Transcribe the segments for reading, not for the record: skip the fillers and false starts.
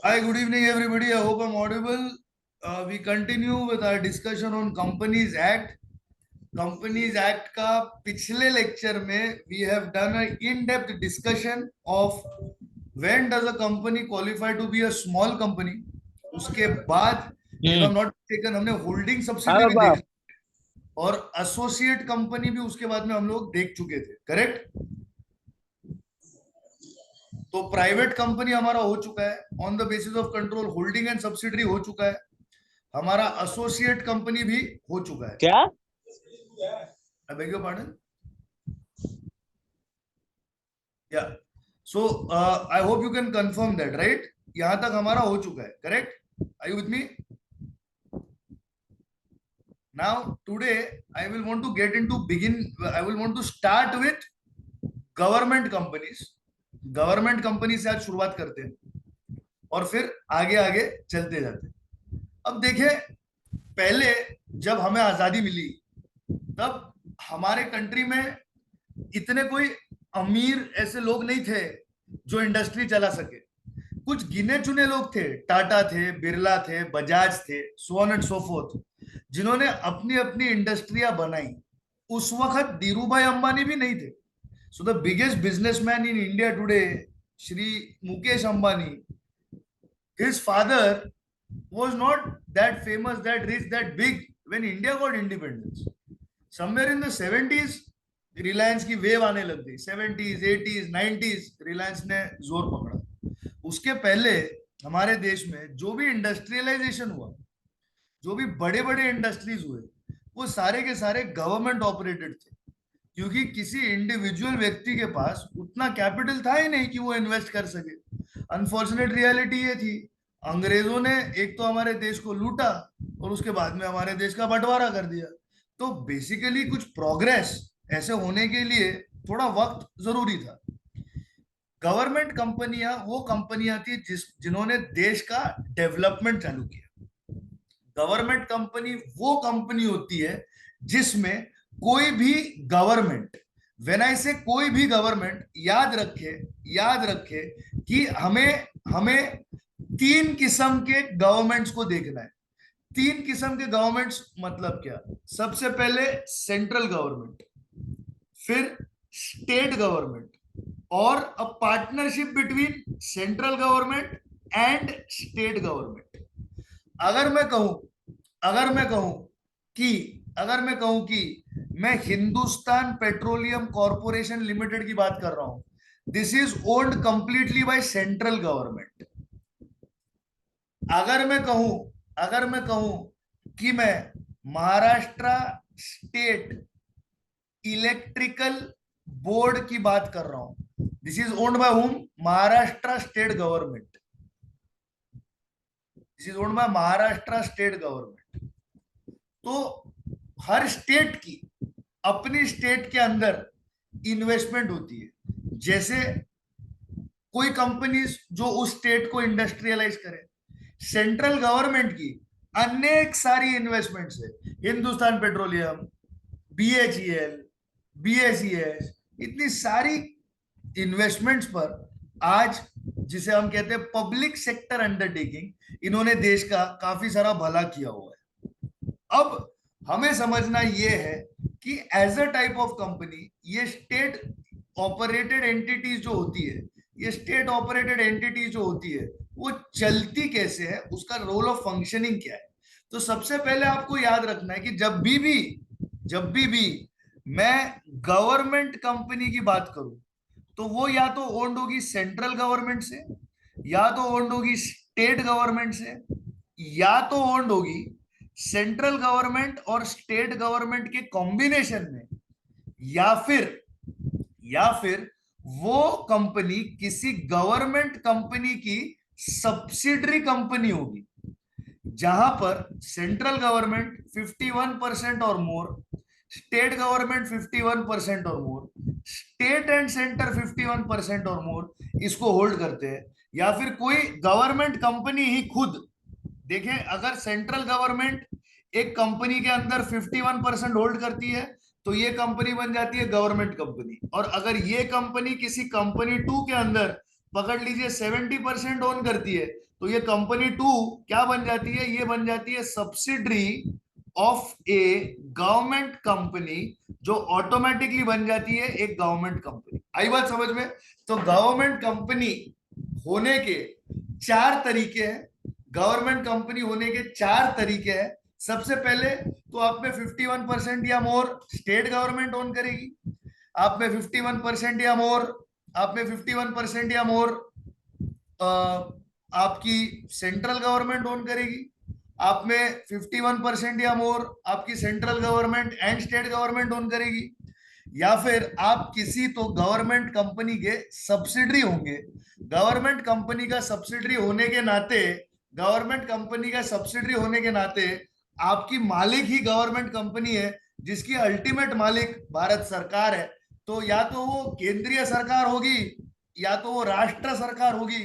Hi, good evening, everybody. I hope I'm audible. We continue with our discussion on Companies Act. Companies Act का पिछले lecture में we have done an in-depth discussion of when does a company qualify to be a small company. उसके बाद if I'm not mistaken हमने holding subsidiary भी देख और associate company भी उसके बाद में हम लोग देख चुके थे, करेक्ट? तो प्राइवेट कंपनी हमारा हो चुका है, on the basis of control holding and subsidiary हो चुका है, हमारा एसोसिएट कंपनी भी हो चुका है। क्या? I beg your pardon. Yeah so I hope you can confirm that, right? यहां तक हमारा हो चुका है, correct? Are you with me? Now today I will want to get into begin I will want to start with government companies. Government company से आज शुरुआत करते हैं और फिर आगे आगे चलते जाते हैं। अब देखिए, पहले जब हमें आजादी मिली तब हमारे कंट्री में इतने कोई अमीर ऐसे लोग नहीं थे जो इंडस्ट्री चला सके। कुछ गिने चुने लोग थे, टाटा थे, बिरला थे, बजाज थे, so on and so fourth, जिन्होंने अपनी अपनी इंडस्ट्रियां बनाई। उस वक्त धीरू भाई अंबानी भी नहीं थे। So the biggest businessman in India today, Shri Mukesh Ambani, his father was not that famous, that rich, that big when India got independence. Somewhere in the 70s Reliance की वेव आने लग गई। 70s 80s 90s रिलायंस ने जोर पकड़ा। उसके पहले हमारे देश में जो भी इंडस्ट्रियलाइजेशन हुआ, जो भी बड़े बड़े इंडस्ट्रीज हुए, वो सारे के सारे गवर्नमेंट ऑपरेटेड थे, क्योंकि किसी इंडिविजुअल व्यक्ति के पास उतना कैपिटल था ही नहीं कि वो इन्वेस्ट कर सके। अनफॉर्चुनेट रियलिटी ये थी, अंग्रेजों ने एक तो हमारे देश को लूटा और उसके बाद में हमारे देश का बंटवारा कर दिया। तो बेसिकली कुछ प्रोग्रेस ऐसे होने के लिए थोड़ा वक्त जरूरी था। गवर्नमेंट कंपनियां वो कंपनियां थी जिन्होंने देश का डेवलपमेंट चालू किया। गवर्नमेंट कंपनी वो कंपनी होती है जिसमें कोई भी गवर्नमेंट, व्हेन आई से कोई भी गवर्नमेंट, याद रखे कि हमें हमें तीन किस्म के गवर्नमेंट्स को देखना है। तीन किस्म के गवर्नमेंट्स मतलब क्या? सबसे पहले सेंट्रल गवर्नमेंट, फिर स्टेट गवर्नमेंट, और a partnership between central government and state government. अगर मैं कहूं कि मैं हिंदुस्तान पेट्रोलियम कॉर्पोरेशन लिमिटेड की बात कर रहा हूं, this is owned completely by central government. अगर मैं कहूं कि मैं महाराष्ट्र स्टेट इलेक्ट्रिकल बोर्ड की बात कर रहा हूं, this is owned by home? Maharashtra state government. This is owned by Maharashtra state government. तो हर स्टेट की अपनी स्टेट के अंदर इन्वेस्टमेंट होती है। जैसे कोई कंपनीज जो उस स्टेट को इंडस्ट्रियलाइज करे, सेंट्रल गवर्नमेंट की अनेक सारी इन्वेस्टमेंट्स है, हिंदुस्तान पेट्रोलियम, बीएचईएल, बीएसईएस, इतनी सारी इन्वेस्टमेंट्स पर आज, जिसे हम कहते हैं पब्लिक सेक्टर अंडरटेकिंग, इन्होंने देश का काफी सारा भला किया हुआ है। अब हमें समझना यह है कि as a type of company ये स्टेट ऑपरेटेड एंटिटीज जो होती है, वो चलती कैसे है, उसका रोल ऑफ फंक्शनिंग क्या है। तो सबसे पहले आपको याद रखना है कि जब भी मैं गवर्नमेंट कंपनी की बात करूं, तो वो या तो ओन्ड होगी सेंट्रल गवर्नमेंट से, या तो ओन्ड होगी स्टेट गवर्नमेंट से, या तो ओन्ड होगी सेंट्रल गवर्नमेंट और स्टेट गवर्नमेंट के कॉम्बिनेशन में, या फिर वो कंपनी किसी गवर्नमेंट कंपनी की सब्सिडरी कंपनी होगी, जहां पर सेंट्रल गवर्नमेंट 51% और मोर, स्टेट गवर्नमेंट 51% और मोर, स्टेट एंड सेंटर 51% और मोर इसको होल्ड करते हैं। या फिर कोई गवर्नमेंट कंपनी ही खुद, देखें, अगर सेंट्रल गवर्नमेंट एक कंपनी के अंदर 51% होल्ड करती है तो ये कंपनी बन जाती है गवर्नमेंट कंपनी, और अगर ये कंपनी किसी कंपनी टू के अंदर पकड़ लीजिए 70% ओन करती है, तो ये कंपनी 2 क्या बन जाती है? ये बन जाती है subsidiary of A government company, जो ऑटोमेटिकली बन जाती है एक गवर्नमेंट कंपनी। आई बात समझ में? तो गवर्नमेंट कंपनी होने के 4 तरीके हैं। गवर्नमेंट कंपनी होने के 4 तरीके हैं। सबसे पहले तो आप में 51% या मोर स्टेट गवर्नमेंट ओन करेगी, आप में 51% या मोर, आप में 51% या मोर आपकी सेंट्रल गवर्नमेंट ओन करेगी, आप में 51% या मोर आपकी central government and state government own करेगी, या फिर आप किसी तो गवर्नमेंट कंपनी के सब्सिडरी होंगे। गवर्नमेंट कंपनी का सब्सिडरी होने के नाते, गवर्नमेंट कंपनी का सब्सिडरी होने के नाते आपकी मालिक ही गवर्नमेंट कंपनी है, जिसकी अल्टीमेट मालिक भारत सरकार है। तो या तो वो केंद्रीय सरकार होगी, या तो वो राष्ट्र सरकार होगी,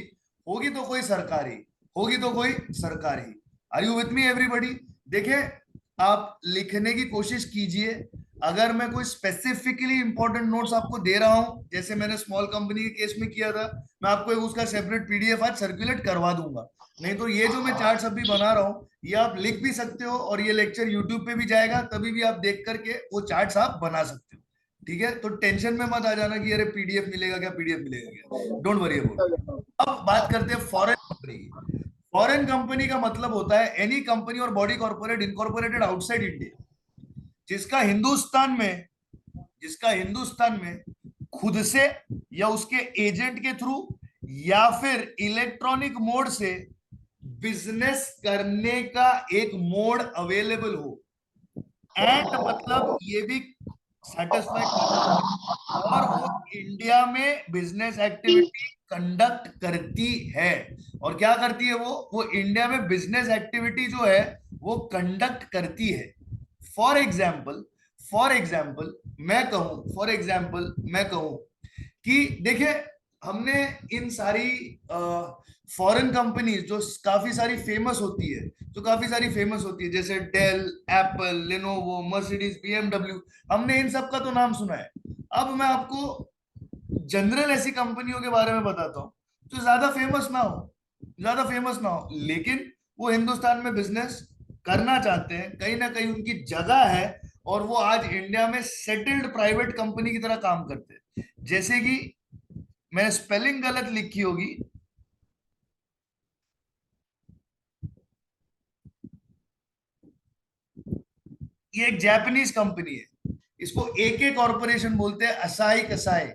होगी तो कोई सरकारी, होगी तो कोई सरकारी। Are you with me everybody? देखिए, आप लिखने की कोशिश कीजिए। अगर मैं कोई स्पेसिफिकली इंपॉर्टेंट नोट्स आपको दे रहा हूं, जैसे मैंने स्मॉल कंपनी के केस में किया था, मैं आपको एक उसका सेपरेट पीडीएफ आज सर्कुलेट करवा दूंगा। नहीं तो ये जो मैं चार्ट्स अभी बना रहा हूँ, ये आप लिख भी सकते हो, और ये लेक्चर यूट्यूब पे भी जाएगा, तभी भी आप देख करके वो चार्ट्स आप बना सकते हो। ठीक है? तो टेंशन में मत आ जाना कि अरे पीडीएफ मिलेगा क्या, पीडीएफ मिलेगा क्या, डोंट वरी अबाउट। अब बात करते हैं फॉरेन कंपनी की। फॉरेन कंपनी का मतलब होता है एनी कंपनी और body corporate incorporated outside India, जिसका हिंदुस्तान में, जिसका हिंदुस्तान में खुद से या उसके एजेंट के थ्रू या फिर इलेक्ट्रॉनिक मोड से बिजनेस करने का एक मोड अवेलेबल हो, एंड मतलब ये भी सेटिस्फाई और वो इंडिया में बिजनेस एक्टिविटी कंडक्ट करती है। और क्या करती है वो इंडिया में बिजनेस एक्टिविटी जो है वो कंडक्ट करती है। फॉर एग्जाम्पल, फॉर एग्जाम्पल मैं कहूं कि देखिए, हमने इन सारी फॉरेन कंपनीज जो काफी सारी फेमस होती है, जैसे Dell, Apple, Lenovo, Mercedes, BMW, हमने इन सब का तो नाम सुना है। अब मैं आपको जनरल ऐसी कंपनियों के बारे में बताता हूँ जो ज्यादा फेमस ना हो, लेकिन वो हिंदुस्तान में बिजनेस करना चाहते हैं, कहीं ना कहीं उनकी जगह है, और वो आज इंडिया में सेटल्ड प्राइवेट कंपनी की तरह काम करते हैं। जैसे कि मैंने स्पेलिंग गलत लिखी होगी, ये एक जापानीज कंपनी है, इसको एके कॉर्पोरेशन बोलते हैं, असाई कसाई।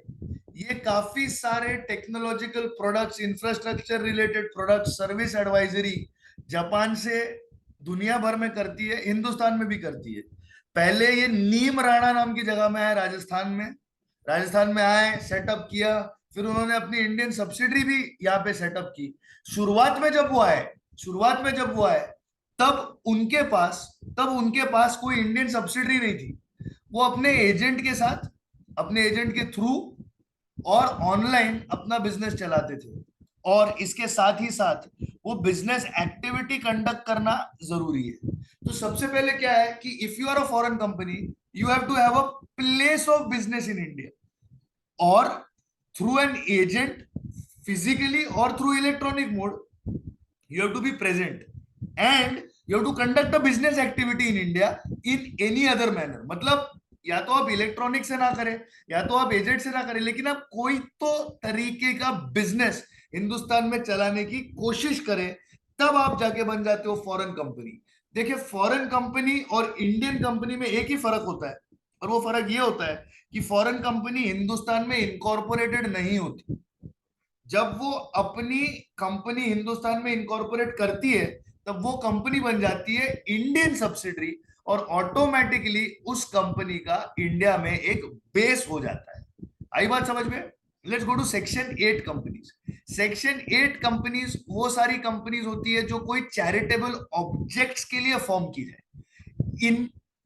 ये काफी सारे technological products, infrastructure related products, service advisory Japan से दुनिया भर में करती है, हिंदुस्तान में भी करती है। पहले ये नीम राणा नाम की जगह में आए, राजस्थान में आए, सेटअप किया, फिर उन्होंने अपनी इंडियन सब्सिडरी भी यहाँ पे सेटअप की। शुरुआत में जब वो आए, तब उनके पास कोई इंडियन सब्सिडरी नहीं थी। वो अपने एजेंट के थ्रू और ऑनलाइन अपना बिजनेस चलाते थे, और इसके साथ ही साथ वो बिजनेस एक्टिविटी कंडक्ट करना जरूरी है। तो सबसे पहले क्या है कि if you are a foreign company, you have to have a place of business in India, और थ्रू एन एजेंट फिजिकली और through electronic mode you have to be present, and you have to conduct a business activity in India in any other manner। मतलब या तो आप electronic से ना करें, या तो आप एजेंट से ना करें, लेकिन आप कोई तो तरीके का बिजनेस हिंदुस्तान में चलाने की कोशिश करें, तब आप जाके बन जाते हो फॉरेन कंपनी। देखिए, फॉरेन कंपनी और इंडियन कंपनी में एक ही फर्क होता है, और वो फर्क ये होता है कि फॉरेन कंपनी हिंदुस्तान में इनकॉर्पोरेटेड नहीं होती। जब वो अपनी कंपनी हिंदुस्तान में इनकॉर्पोरेट करती है, तब वो कंपनी बन जाती है इंडियन सब्सिडरी, और ऑटोमेटिकली उस कंपनी का इंडिया में एक बेस हो जाता है। आई बात समझ में? Let's go to section 8 companies. Section 8 companies वो सारी कंपनीज होती है जो कोई चैरिटेबल ऑब्जेक्ट्स के लिए फॉर्म की जाए। इन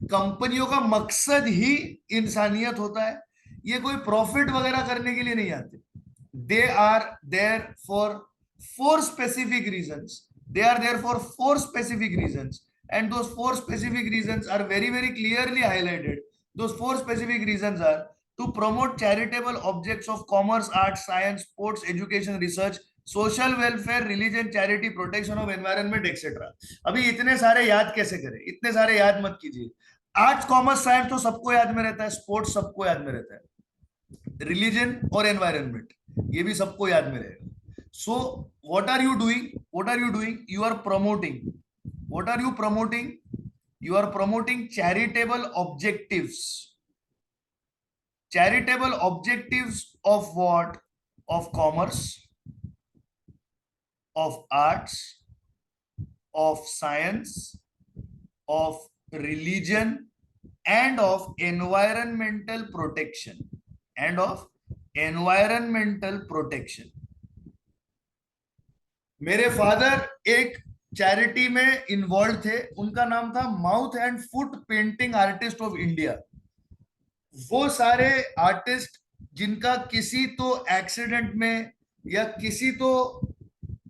कंपनियों का मकसद ही इंसानियत होता है, ये कोई प्रॉफिट वगैरह करने के लिए नहीं आते। They are there for four specific reasons. And those four specific reasons are very, very clearly highlighted. Those four specific reasons are to promote charitable objects of commerce, arts, science, sports, education, research, social welfare, religion, charity, protection of environment etcetera. अभी इतने सारे याद कैसे करें? इतने सारे याद मत कीजिए. आर्ट्स, कॉमर्स, साइंस तो सबको याद में रहता है, स्पोर्ट्स सबको याद में रहता है, रिलीजन और एनवायरनमेंट ये भी सबको याद में रहेगा. So what are you doing? What are you doing? You are promoting. What are you promoting? You are promoting charitable objectives. Charitable objectives of what? Of commerce, of arts, of science, of religion, and of environmental protection. And of environmental protection. मेरे father एक charity में involve थे. उनका नाम था mouth and foot painting artist of India. वो सारे artist जिनका किसी तो एक्सीडेंट में या किसी तो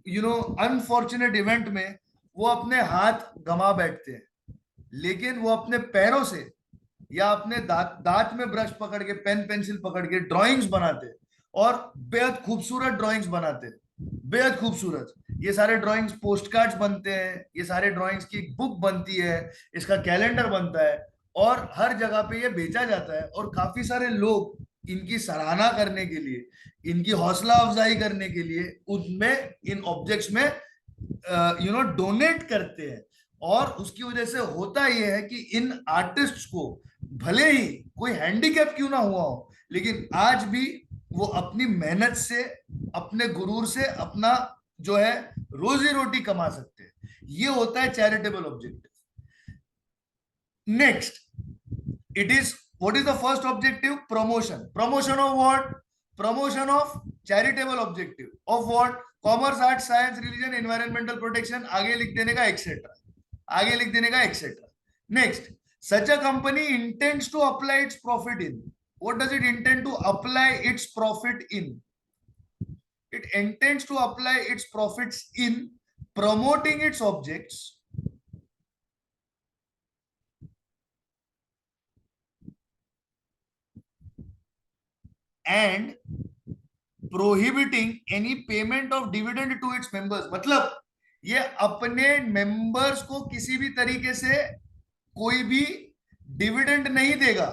अनफॉर्चुनेट इवेंट में वो अपने हाथ गंवा बैठते हैं, लेकिन वो अपने पैरों से या अपने दांत में ब्रश पकड़ के, पेन पेंसिल पकड़ के ड्राइंग्स बनाते हैं, और बेहद खूबसूरत ड्राइंग्स बनाते हैं, बेहद खूबसूरत. ये सारे ड्राइंग्स पोस्ट कार्ड्स बनते हैं, ये सारे ड्राइंग्स की बुक बनती है, इसका कैलेंडर बनता है, और हर जगह पे ये बेचा जाता है. और काफी सारे लोग इनकी सराहना करने के लिए, इनकी हौसला अफजाई करने के लिए उनमें, इन ऑब्जेक्ट्स में डोनेट करते हैं. और उसकी वजह से होता यह है कि इन आर्टिस्ट्स को भले ही कोई हैंडीकैप क्यों ना हुआ हो, लेकिन आज भी वो अपनी मेहनत से, अपने गुरूर से अपना जो है रोजी रोटी कमा सकते हैं. ये होता है charitable objective. Next, it is, what is the first objective? Promotion. Promotion of what? Promotion of charitable objective of what? Commerce, arts, science, religion, environmental protection. आगे लिख देने का etc. आगे लिख देने का etc. Next, such a company intends to apply its profit in. What does it intend to apply its profit in? It intends to apply its profits in promoting its objects and prohibiting any payment of dividend to its members. मतलब ये अपने members को किसी भी तरीके से कोई भी डिविडेंड नहीं देगा.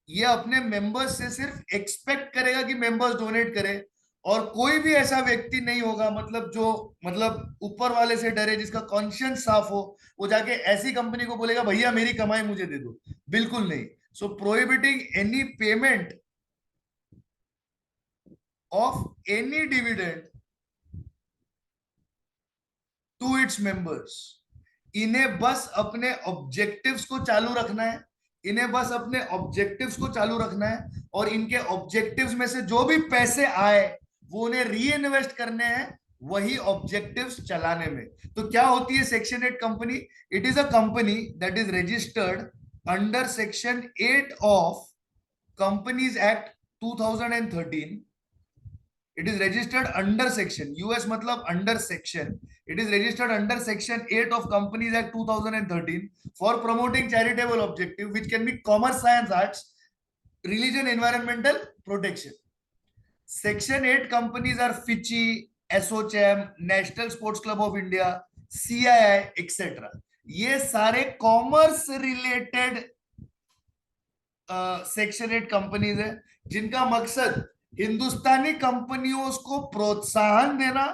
ये अपने मेंबर्स से सिर्फ एक्सपेक्ट करेगा कि मेंबर्स डोनेट करें, और कोई भी ऐसा व्यक्ति नहीं होगा मतलब ऊपर वाले से डरे, जिसका कॉन्शियंस साफ हो, वो जाके ऐसी कंपनी को बोलेगा भैया मेरी कमाई मुझे दे दो. बिल्कुल नहीं. So prohibiting any payment of any dividend to its members. इन्हें बस अपने ऑब्जेक्टिव्स को चालू रखना है, इन्हें बस अपने ऑब्जेक्टिव्स को चालू रखना है, और इनके ऑब्जेक्टिव्स में से जो भी पैसे आए वो उन्हें री इन्वेस्ट करने हैं वही ऑब्जेक्टिव्स चलाने में. तो क्या होती है section 8 company? It is a company that is registered under section 8 of companies act 2013. It is registered under section, US मतलब under section. It is registered under section 8 of Companies Act 2013 for promoting charitable objective which can be commerce, science, arts, religion, environmental protection. Section 8 companies are FICCI, ASSOCHAM, National Sports Club of India, CII, etc. ये सारे commerce related section 8 companies है, जिनका मकसद हिंदुस्तानी कंपनियों को प्रोत्साहन देना,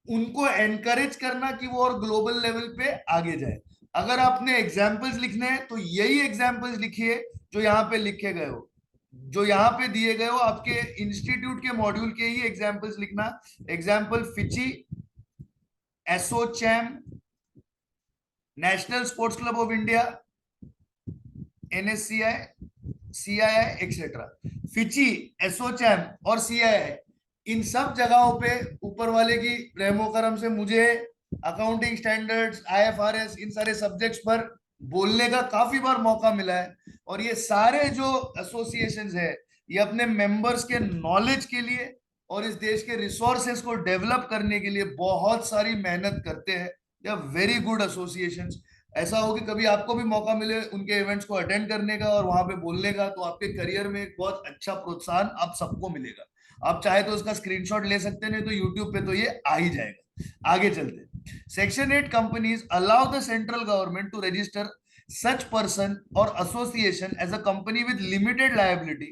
उनको एनकरेज करना कि वो और ग्लोबल लेवल पे आगे जाए. अगर आपने एग्जाम्पल्स लिखने हैं तो यही एग्जाम्पल्स लिखिए जो यहाँ पे लिखे गए हो, जो यहाँ पे दिए गए हो. आपके इंस्टीट्यूट के मॉड्यूल के ही एग्जाम्पल्स लिखना. Example FICCI, ASSOCHAM, national sports club of India, NSCI, CII etcetera. FICCI, ASSOCHAM और CII, इन सब जगहों पे ऊपर वाले की रहमो करम से मुझे अकाउंटिंग स्टैंडर्ड्स, IFRS, इन सारे सब्जेक्ट्स पर बोलने का काफी बार मौका मिला है. और ये सारे जो एसोसिएशंस है ये अपने मेंबर्स के नॉलेज के लिए और इस देश के रिसोर्सेस को डेवलप करने के लिए बहुत सारी मेहनत करते हैं. They are very good associations. ऐसा हो कि कभी आपको भी मौका मिले उनके इवेंट्स को अटेंड करने का और वहां पे बोलने का, तो आपके करियर में एक बहुत अच्छा प्रोत्साहन आप सबको मिलेगा। आप चाहे तो उसका स्क्रीनशॉट ले सकते हैं, नहीं तो यूट्यूब पे तो ये आ ही जाएगा। आगे चलते। Section 8 companies allow the central government to register such person or association as a company with limited liability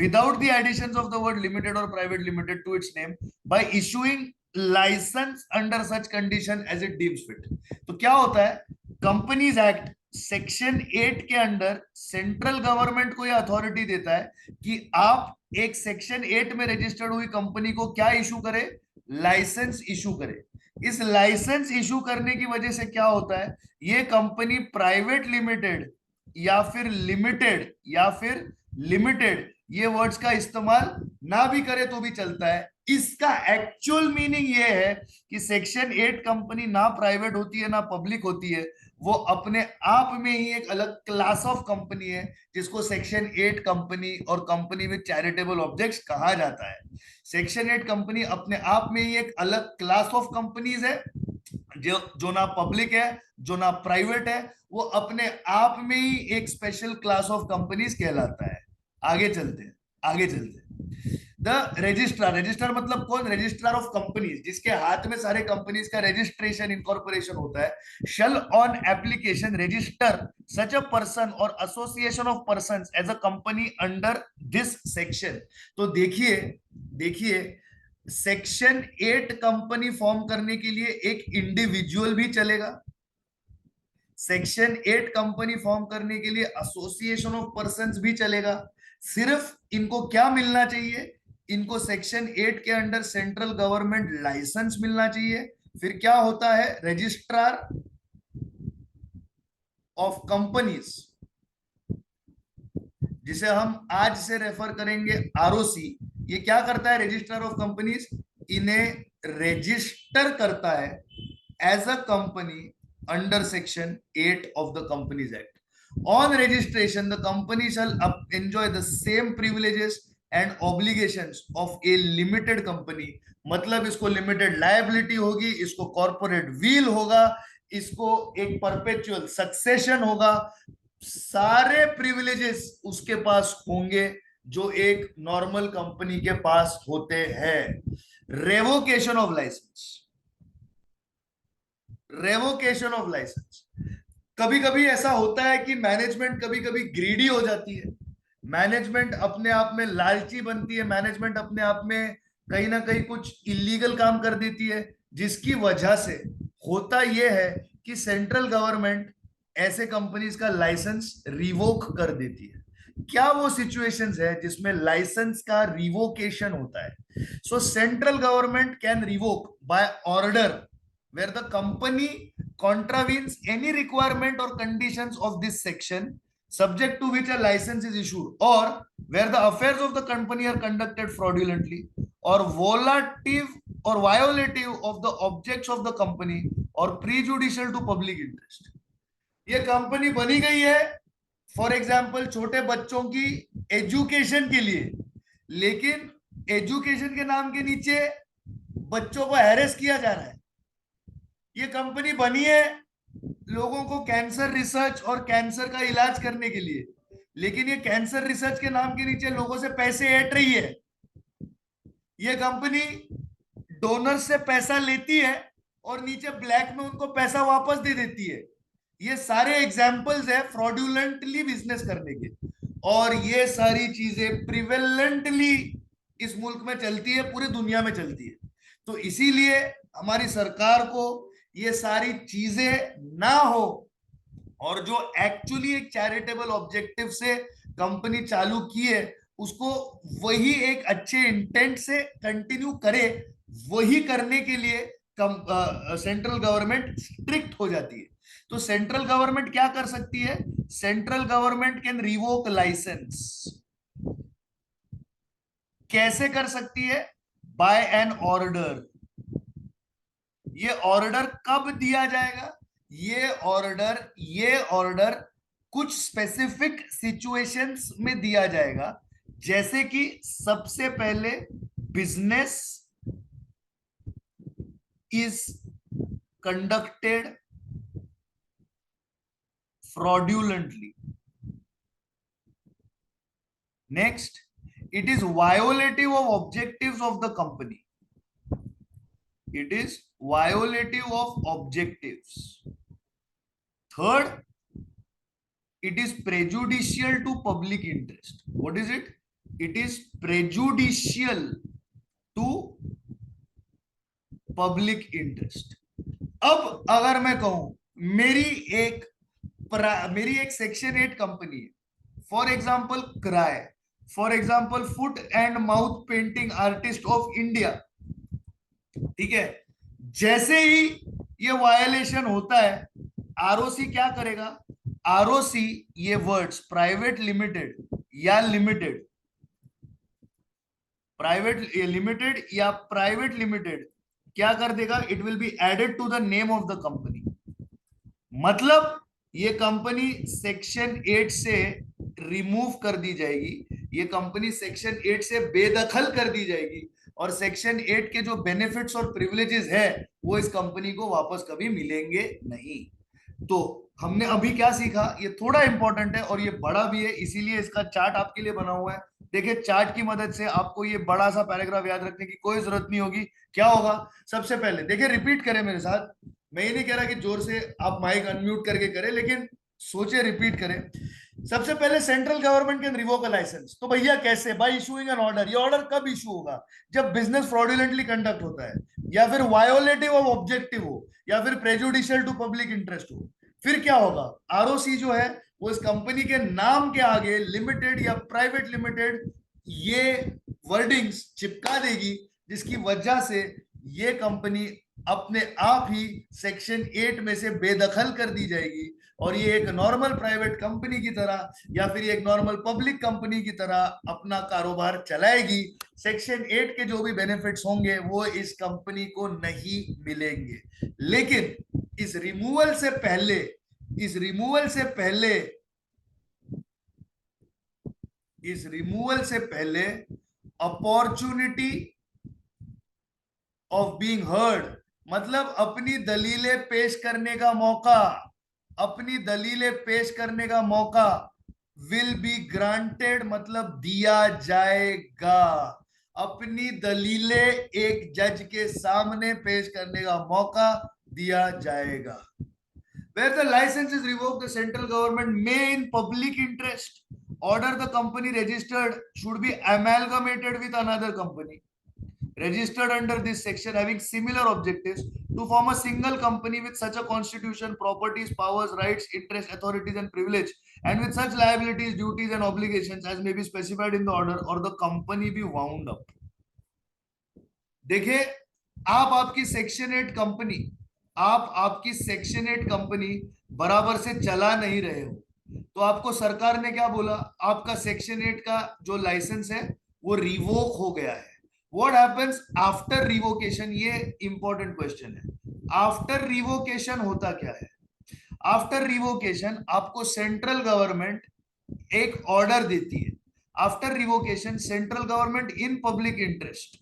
without the additions of the word limited or private limited to its name by issuing license under such condition as it deems fit। तो क्या होता है, companies act section 8 के under central government को यह authority देता है कि आप एक सेक्शन 8 में रजिस्टर्ड हुई कंपनी को क्या इशू करे, लाइसेंस इशू करे। इस लाइसेंस इशू करने की वजह से क्या होता है, ये कंपनी प्राइवेट लिमिटेड या फिर लिमिटेड या फिर लिमिटेड ये वर्ड्स का इस्तेमाल ना भी करे तो भी चलता है। इसका एक्चुअल मीनिंग ये है कि सेक्शन 8 कंपनी ना प्राइवेट होती है ना पब्लिक होती है, वो अपने आप में ही एक अलग क्लास ऑफ कंपनी है जिसको सेक्शन 8 कंपनी और कंपनी विद चैरिटेबल ऑब्जेक्ट्स कहा जाता है। सेक्शन 8 कंपनी अपने आप में ही एक अलग क्लास ऑफ कंपनीज है, जो ना पब्लिक है जो ना प्राइवेट है, वो अपने आप में ही एक स्पेशल क्लास ऑफ कंपनीज कहलाता है। आगे चलते हैं, आगे चलते हैं। द रजिस्ट्रार, रजिस्ट्रार मतलब कौन, रजिस्ट्रार ऑफ कंपनीज, जिसके हाथ में सारे कंपनीज का रजिस्ट्रेशन इनकॉर्पोरेशन होता है। Shall on application register such a person और association of persons as a company under this section. तो देखिए, देखिए सेक्शन 8 कंपनी फॉर्म करने के लिए एक इंडिविजुअल भी चलेगा, सेक्शन 8 कंपनी फॉर्म करने के लिए एसोसिएशन ऑफ पर्संस भी चलेगा। सिर्फ इनको क्या मिलना चाहिए, इनको सेक्शन 8 के अंडर सेंट्रल गवर्नमेंट लाइसेंस मिलना चाहिए। फिर क्या होता है, रजिस्ट्रार ऑफ कंपनीज, जिसे हम आज से रेफर करेंगे आरओसी। ये क्या करता है, रजिस्ट्रार ऑफ कंपनीज इन्हें रजिस्टर करता है as a company under section 8 of the companies act. On registration, the company shall enjoy the same privileges and obligations of a limited company। मतलब इसको लिमिटेड लायबिलिटी होगी, इसको कॉर्पोरेट व्हील होगा, इसको एक परपेचुअल सक्सेशन होगा, सारे प्रिविलेजेस उसके पास होंगे जो एक नॉर्मल कंपनी के पास होते हैं। Revocation of license, revocation of license, कभी कभी ऐसा होता है कि मैनेजमेंट कभी कभी ग्रीडी हो जाती है, मैनेजमेंट अपने आप में लालची बनती है, मैनेजमेंट अपने आप में कहीं ना कहीं कुछ इलीगल काम कर देती है, जिसकी वजह से होता यह है कि सेंट्रल गवर्नमेंट ऐसे कंपनीज का लाइसेंस रिवोक कर देती है। क्या वो सिचुएशंस है जिसमें लाइसेंस का रिवोकेशन होता है? So central government can revoke by order where the company contravenes any requirement or conditions of this section subject to which a license is issued, or where the affairs of the company are conducted fraudulently or violative or violative of the objects of the company or prejudicial to public interest। ये company बनी गई है for example छोटे बच्चों की education के लिए, लेकिन एजुकेशन के नाम के नीचे बच्चों को हैरेस किया जा रहा है। ये कंपनी बनी है लोगों को कैंसर रिसर्च और कैंसर का इलाज करने के लिए, लेकिन ये कैंसर रिसर्च के नाम के नीचे लोगों से पैसे ऐंठ रही है। ये कंपनी डोनर से पैसा लेती है और नीचे ब्लैक में उनको पैसा वापस दे देती है। ये सारे एग्जाम्पल्स है फ्रॉडुलेंटली बिजनेस करने के, और ये सारी चीजें प्रिवेलेंटली इस मुल्क में चलती है, पूरी दुनिया में चलती है। तो इसीलिए हमारी सरकार को ये सारी चीजें ना हो, और जो एक्चुअली एक चैरिटेबल ऑब्जेक्टिव से कंपनी चालू की है उसको वही एक अच्छे इंटेंट से कंटिन्यू करे, वही करने के लिए सेंट्रल गवर्नमेंट स्ट्रिक्ट हो जाती है। तो सेंट्रल गवर्नमेंट क्या कर सकती है, central government can revoke license. कैसे कर सकती है, बाय एन ऑर्डर। ये ऑर्डर कब दिया जाएगा, ये ऑर्डर कुछ स्पेसिफिक सिचुएशंस में दिया जाएगा, जैसे कि सबसे पहले business is conducted fraudulently. Next, it is violative of objectives of the company. It is violative of objectives. Third, it is prejudicial to public interest. What is it? It is prejudicial to public interest. अब अगर मैं कहूं मेरी एक section 8 company है, for example cry, for example foot and mouth painting artist of India, ठीक है, जैसे ही ये वायलेशन होता है आरओसी क्या करेगा? आरओसी ये वर्ड्स प्राइवेट लिमिटेड या लिमिटेड, प्राइवेट लिमिटेड क्या कर देगा? It will be added to the name of the company. मतलब ये कंपनी सेक्शन 8 से रिमूव कर दी जाएगी, ये कंपनी सेक्शन 8 से बेदखल कर दी जाएगी, और सेक्शन 8 के जो बेनिफिट्स और प्रिविलेजेस है वो इस कंपनी को वापस कभी मिलेंगे नहीं. तो हमने अभी क्या सीखा? ये थोड़ा इंपॉर्टेंट है और ये बड़ा भी है, इसीलिए इसका चार्ट आपके लिए बना हुआ है. देखिए चार्ट की मदद से आपको ये बड़ा सा पैराग्राफ याद रखने की कोई जरूरत नहीं होगी. क्या होगा? सबसे पहले देखिए, रिपीट करें मेरे साथ. मैं ये नहीं कह रहा कि जोर से आप माइक अनम्यूट करके करें, लेकिन सोचे, रिपीट करें. सबसे पहले central government can revoke a license. तो भैया कैसे? By issuing an order. ये ऑर्डर कब इशू होगा? जब बिजनेस फ्रॉडुलेंटली कंडक्ट होता है, या फिर वायोलेटिव ऑफ ऑब्जेक्टिव हो, या फिर प्रेजुडिशियल टू पब्लिक इंटरेस्ट हो. फिर क्या होगा? आरओसी जो है वो इस कंपनी के नाम के आगे लिमिटेड या प्राइवेट लिमिटेड ये वर्डिंग्स चिपका देगी, जिसकी वजह से ये कंपनी अपने आप ही सेक्शन 8 में से बेदखल कर दी जाएगी, और ये एक नॉर्मल प्राइवेट कंपनी की तरह या फिर एक नॉर्मल पब्लिक कंपनी की तरह अपना कारोबार चलाएगी. सेक्शन 8 के जो भी बेनिफिट्स होंगे वो इस कंपनी को नहीं मिलेंगे. लेकिन इस रिमूवल से पहले अपॉर्चुनिटी ऑफ बीइंग हर्ड, मतलब अपनी दलीलें पेश करने का मौका विल बी ग्रांटेड, मतलब दिया जाएगा. अपनी दलीलें एक जज के सामने पेश करने का मौका दिया जाएगा. Where the license is revoked, the central government may, in public interest, order the company registered should be amalgamated with another company registered under this section having similar objectives to form a single company with such a constitution, properties, powers, rights, interests, authorities and privilege, and with such liabilities, duties and obligations as may be specified in the order, or the company be wound up. देखिए, आपकी section 8 company बराबर से चला नहीं रहे हो, तो आपको सरकार ने क्या बोला? आपका सेक्शन 8 का जो लाइसेंस है वो रिवोक हो गया है. What happens after revocation? ये इंपॉर्टेंट क्वेश्चन है. आफ्टर रिवोकेशन होता क्या है? आफ्टर रिवोकेशन आपको सेंट्रल गवर्नमेंट एक ऑर्डर देती है. After revocation central government in public interest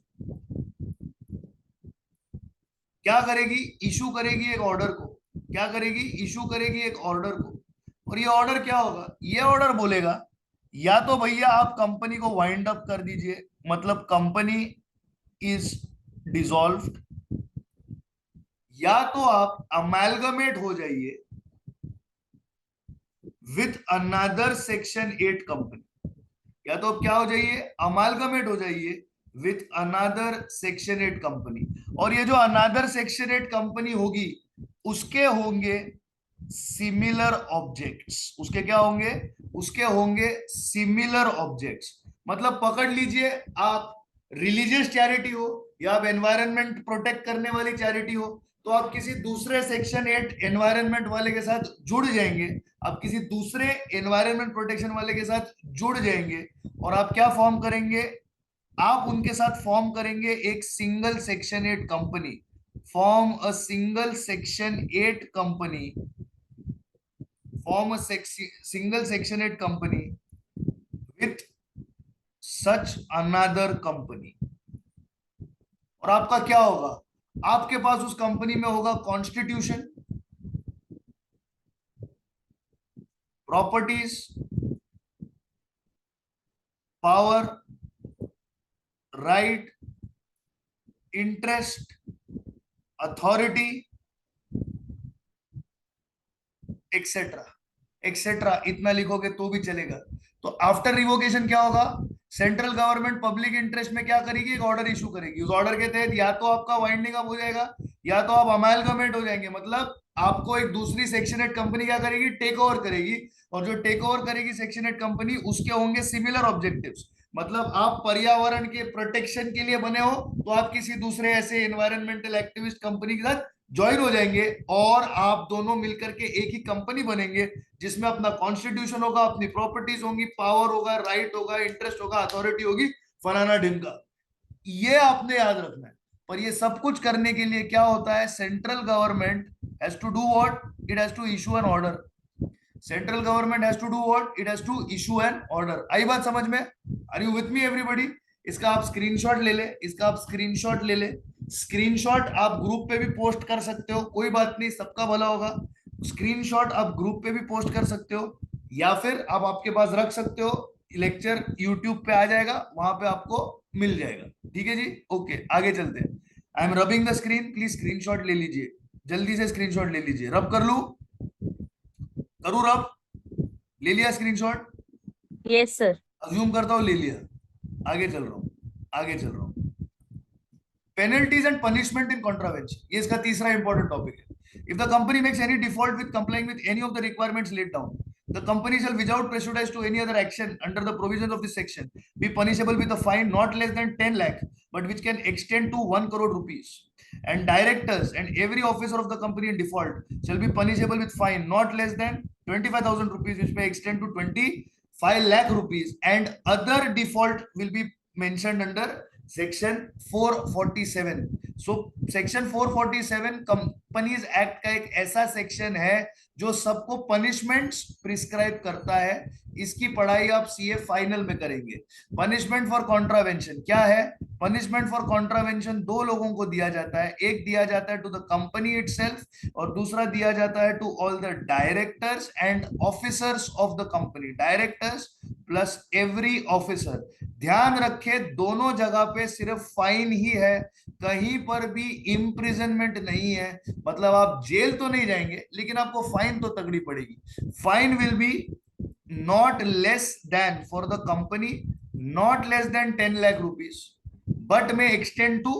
क्या करेगी? इशू करेगी एक ऑर्डर को. क्या करेगी? इशू करेगी एक ऑर्डर को. और ये ऑर्डर क्या होगा? ये ऑर्डर बोलेगा या तो भैया आप कंपनी को वाइंड अप कर दीजिए, मतलब कंपनी इज डिसॉल्व्ड, या तो आप अमेलगमेट हो जाइए विथ अनदर सेक्शन 8 कंपनी. या तो क्या हो जाइए? अमालगमेट हो जाइए विथ अनदर सेक्शन 8 कंपनी. और ये जो अनदर सेक्शन 8 कंपनी होगी उसके होंगे सिमिलर ऑब्जेक्ट्स. उसके क्या होंगे? उसके होंगे सिमिलर ऑब्जेक्ट्स. मतलब पकड़ लीजिए, आप रिलीजियस चैरिटी हो या आप एनवायरनमेंट प्रोटेक्ट करने वाली चैरिटी हो, तो आप किसी दूसरे सेक्शन 8 एनवायरनमेंट वाले के साथ जुड़ जाएंगे, आप किसी दूसरे एनवायरनमेंट प्रोटेक्शन वाले के साथ जुड़ जाएंगे, और आप क्या फॉर्म करेंगे? आप उनके साथ फॉर्म करेंगे एक single section 8 company. Form a single section 8 company, form a single section 8 company with such another company. और आपका क्या होगा? आपके पास उस कंपनी में होगा constitution, properties, power, right, interest, authority, etcetera etcetera, इतना लिखोगे तो भी चलेगा। तो आफ्टर रिवोकेशन क्या होगा, सेंट्रल गवर्नमेंट पब्लिक इंटरेस्ट में क्या करेगी, एक ऑर्डर इशू करेगी। उस ऑर्डर के तहत या तो आपका वाइंडिंग अप हो जाएगा या तो आप अमालगमेट हो जाएंगे, मतलब आपको एक दूसरी सेक्शन 8 कंपनी क्या करेगी, टेक ओवर करेगी। और जो टेक ओवर करेगी सेक्शन 8 कंपनी, उसके होंगे सिमिलर ऑब्जेक्टिव्स। मतलब आप पर्यावरण के प्रोटेक्शन के लिए बने हो तो आप किसी दूसरे ऐसे एनवायरमेंटल एक्टिविस्ट कंपनी के साथ ज्वाइन हो जाएंगे और आप दोनों मिलकर के एक ही कंपनी बनेंगे, जिसमें अपना कॉन्स्टिट्यूशन होगा, अपनी प्रॉपर्टीज होंगी, पावर होगा, राइट होगा, इंटरेस्ट होगा, अथॉरिटी होगी, फलाना ढिमका। ये आपने याद रखना है। पर ये सब कुछ करने के लिए क्या होता है, central government has to do what, it has to issue an order. Central government has to do what, it has to issue an order. आई बात समझ में? Are you with me everybody? इसका आप स्क्रीनशॉट ले ले, इसका आप स्क्रीनशॉट ले ले। स्क्रीनशॉट आप ग्रुप पे भी पोस्ट कर सकते हो, कोई बात नहीं, सबका भला होगा। स्क्रीनशॉट आप ग्रुप पे भी पोस्ट कर सकते हो या फिर आप आपके पास रख सकते हो। लेक्चर यूट्यूब पे आ जाएगा, वहां पे आपको मिल जाएगा। ठीक है जी, ओके, आगे चलते हैं। I am rubbing the screen, please screenshot ले लीजिए, जल्दी से स्क्रीनशॉट ले लीजिए। रब कर लू, करूँ रब? ले लिया स्क्रीनशॉट? Yes sir. अज्यूम करता हूँ ले लिया। आगे चल रहा हूँ, आगे चल रहा हूँ। Penalties and punishment in contravention, ये इसका तीसरा इंपॉर्टेंट टॉपिक है। If the company makes any default with complying with any of the requirements laid down, the company shall without prejudice to any other action under the provisions of this section be punishable with a fine not less than 10 lakh but which can extend to 1 crore rupees, and directors and every officer of the company in default shall be punishable with fine not less than 25,000 rupees which may extend to 25 lakh rupees, and other default will be mentioned under section 447। So section 447 companies act का एक ऐसा section है जो सबको punishments prescribe करता है। इसकी पढ़ाई आप सीए फाइनल में करेंगे। पनिशमेंट फॉर कॉन्ट्रावेंशन क्या है? पनिशमेंट फॉर कॉन्ट्रावेंशन दो लोगों को दिया जाता है, एक दिया जाता है टू द कंपनी इटसेल्फ और दूसरा दिया जाता है to all the directors and officers of the company. Directors plus every officer. ध्यान रखे दोनों जगह पे सिर्फ फाइन ही है, कहीं पर भी इम्प्रिजनमेंट नहीं है। मतलब आप जेल तो नहीं जाएंगे लेकिन आपको फाइन तो तगड़ी पड़ेगी। Fine will be not less then for the company not less then 10 lakh rupees but में एक्सटेंड टू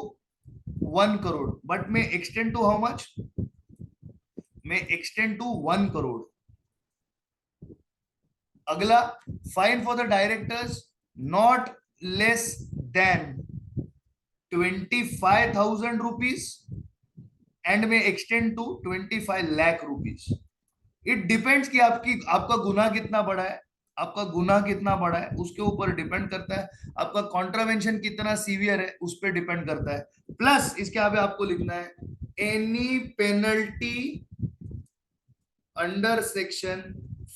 1 करोड़। बट में एक्सटेंड टू हाउ मच? में एक्सटेंड टू 1 करोड़। अगला, fine for the directors not less then 25,000 rupees and में extend to 25 lakh rupees. It depends कि आपका गुनाह कितना बड़ा है, आपका गुनाह कितना बड़ा है उसके ऊपर डिपेंड करता है। आपका कॉन्ट्रावेंशन कितना सीवियर है उस पर डिपेंड करता है। प्लस इसके आगे आपको लिखना है any penalty under section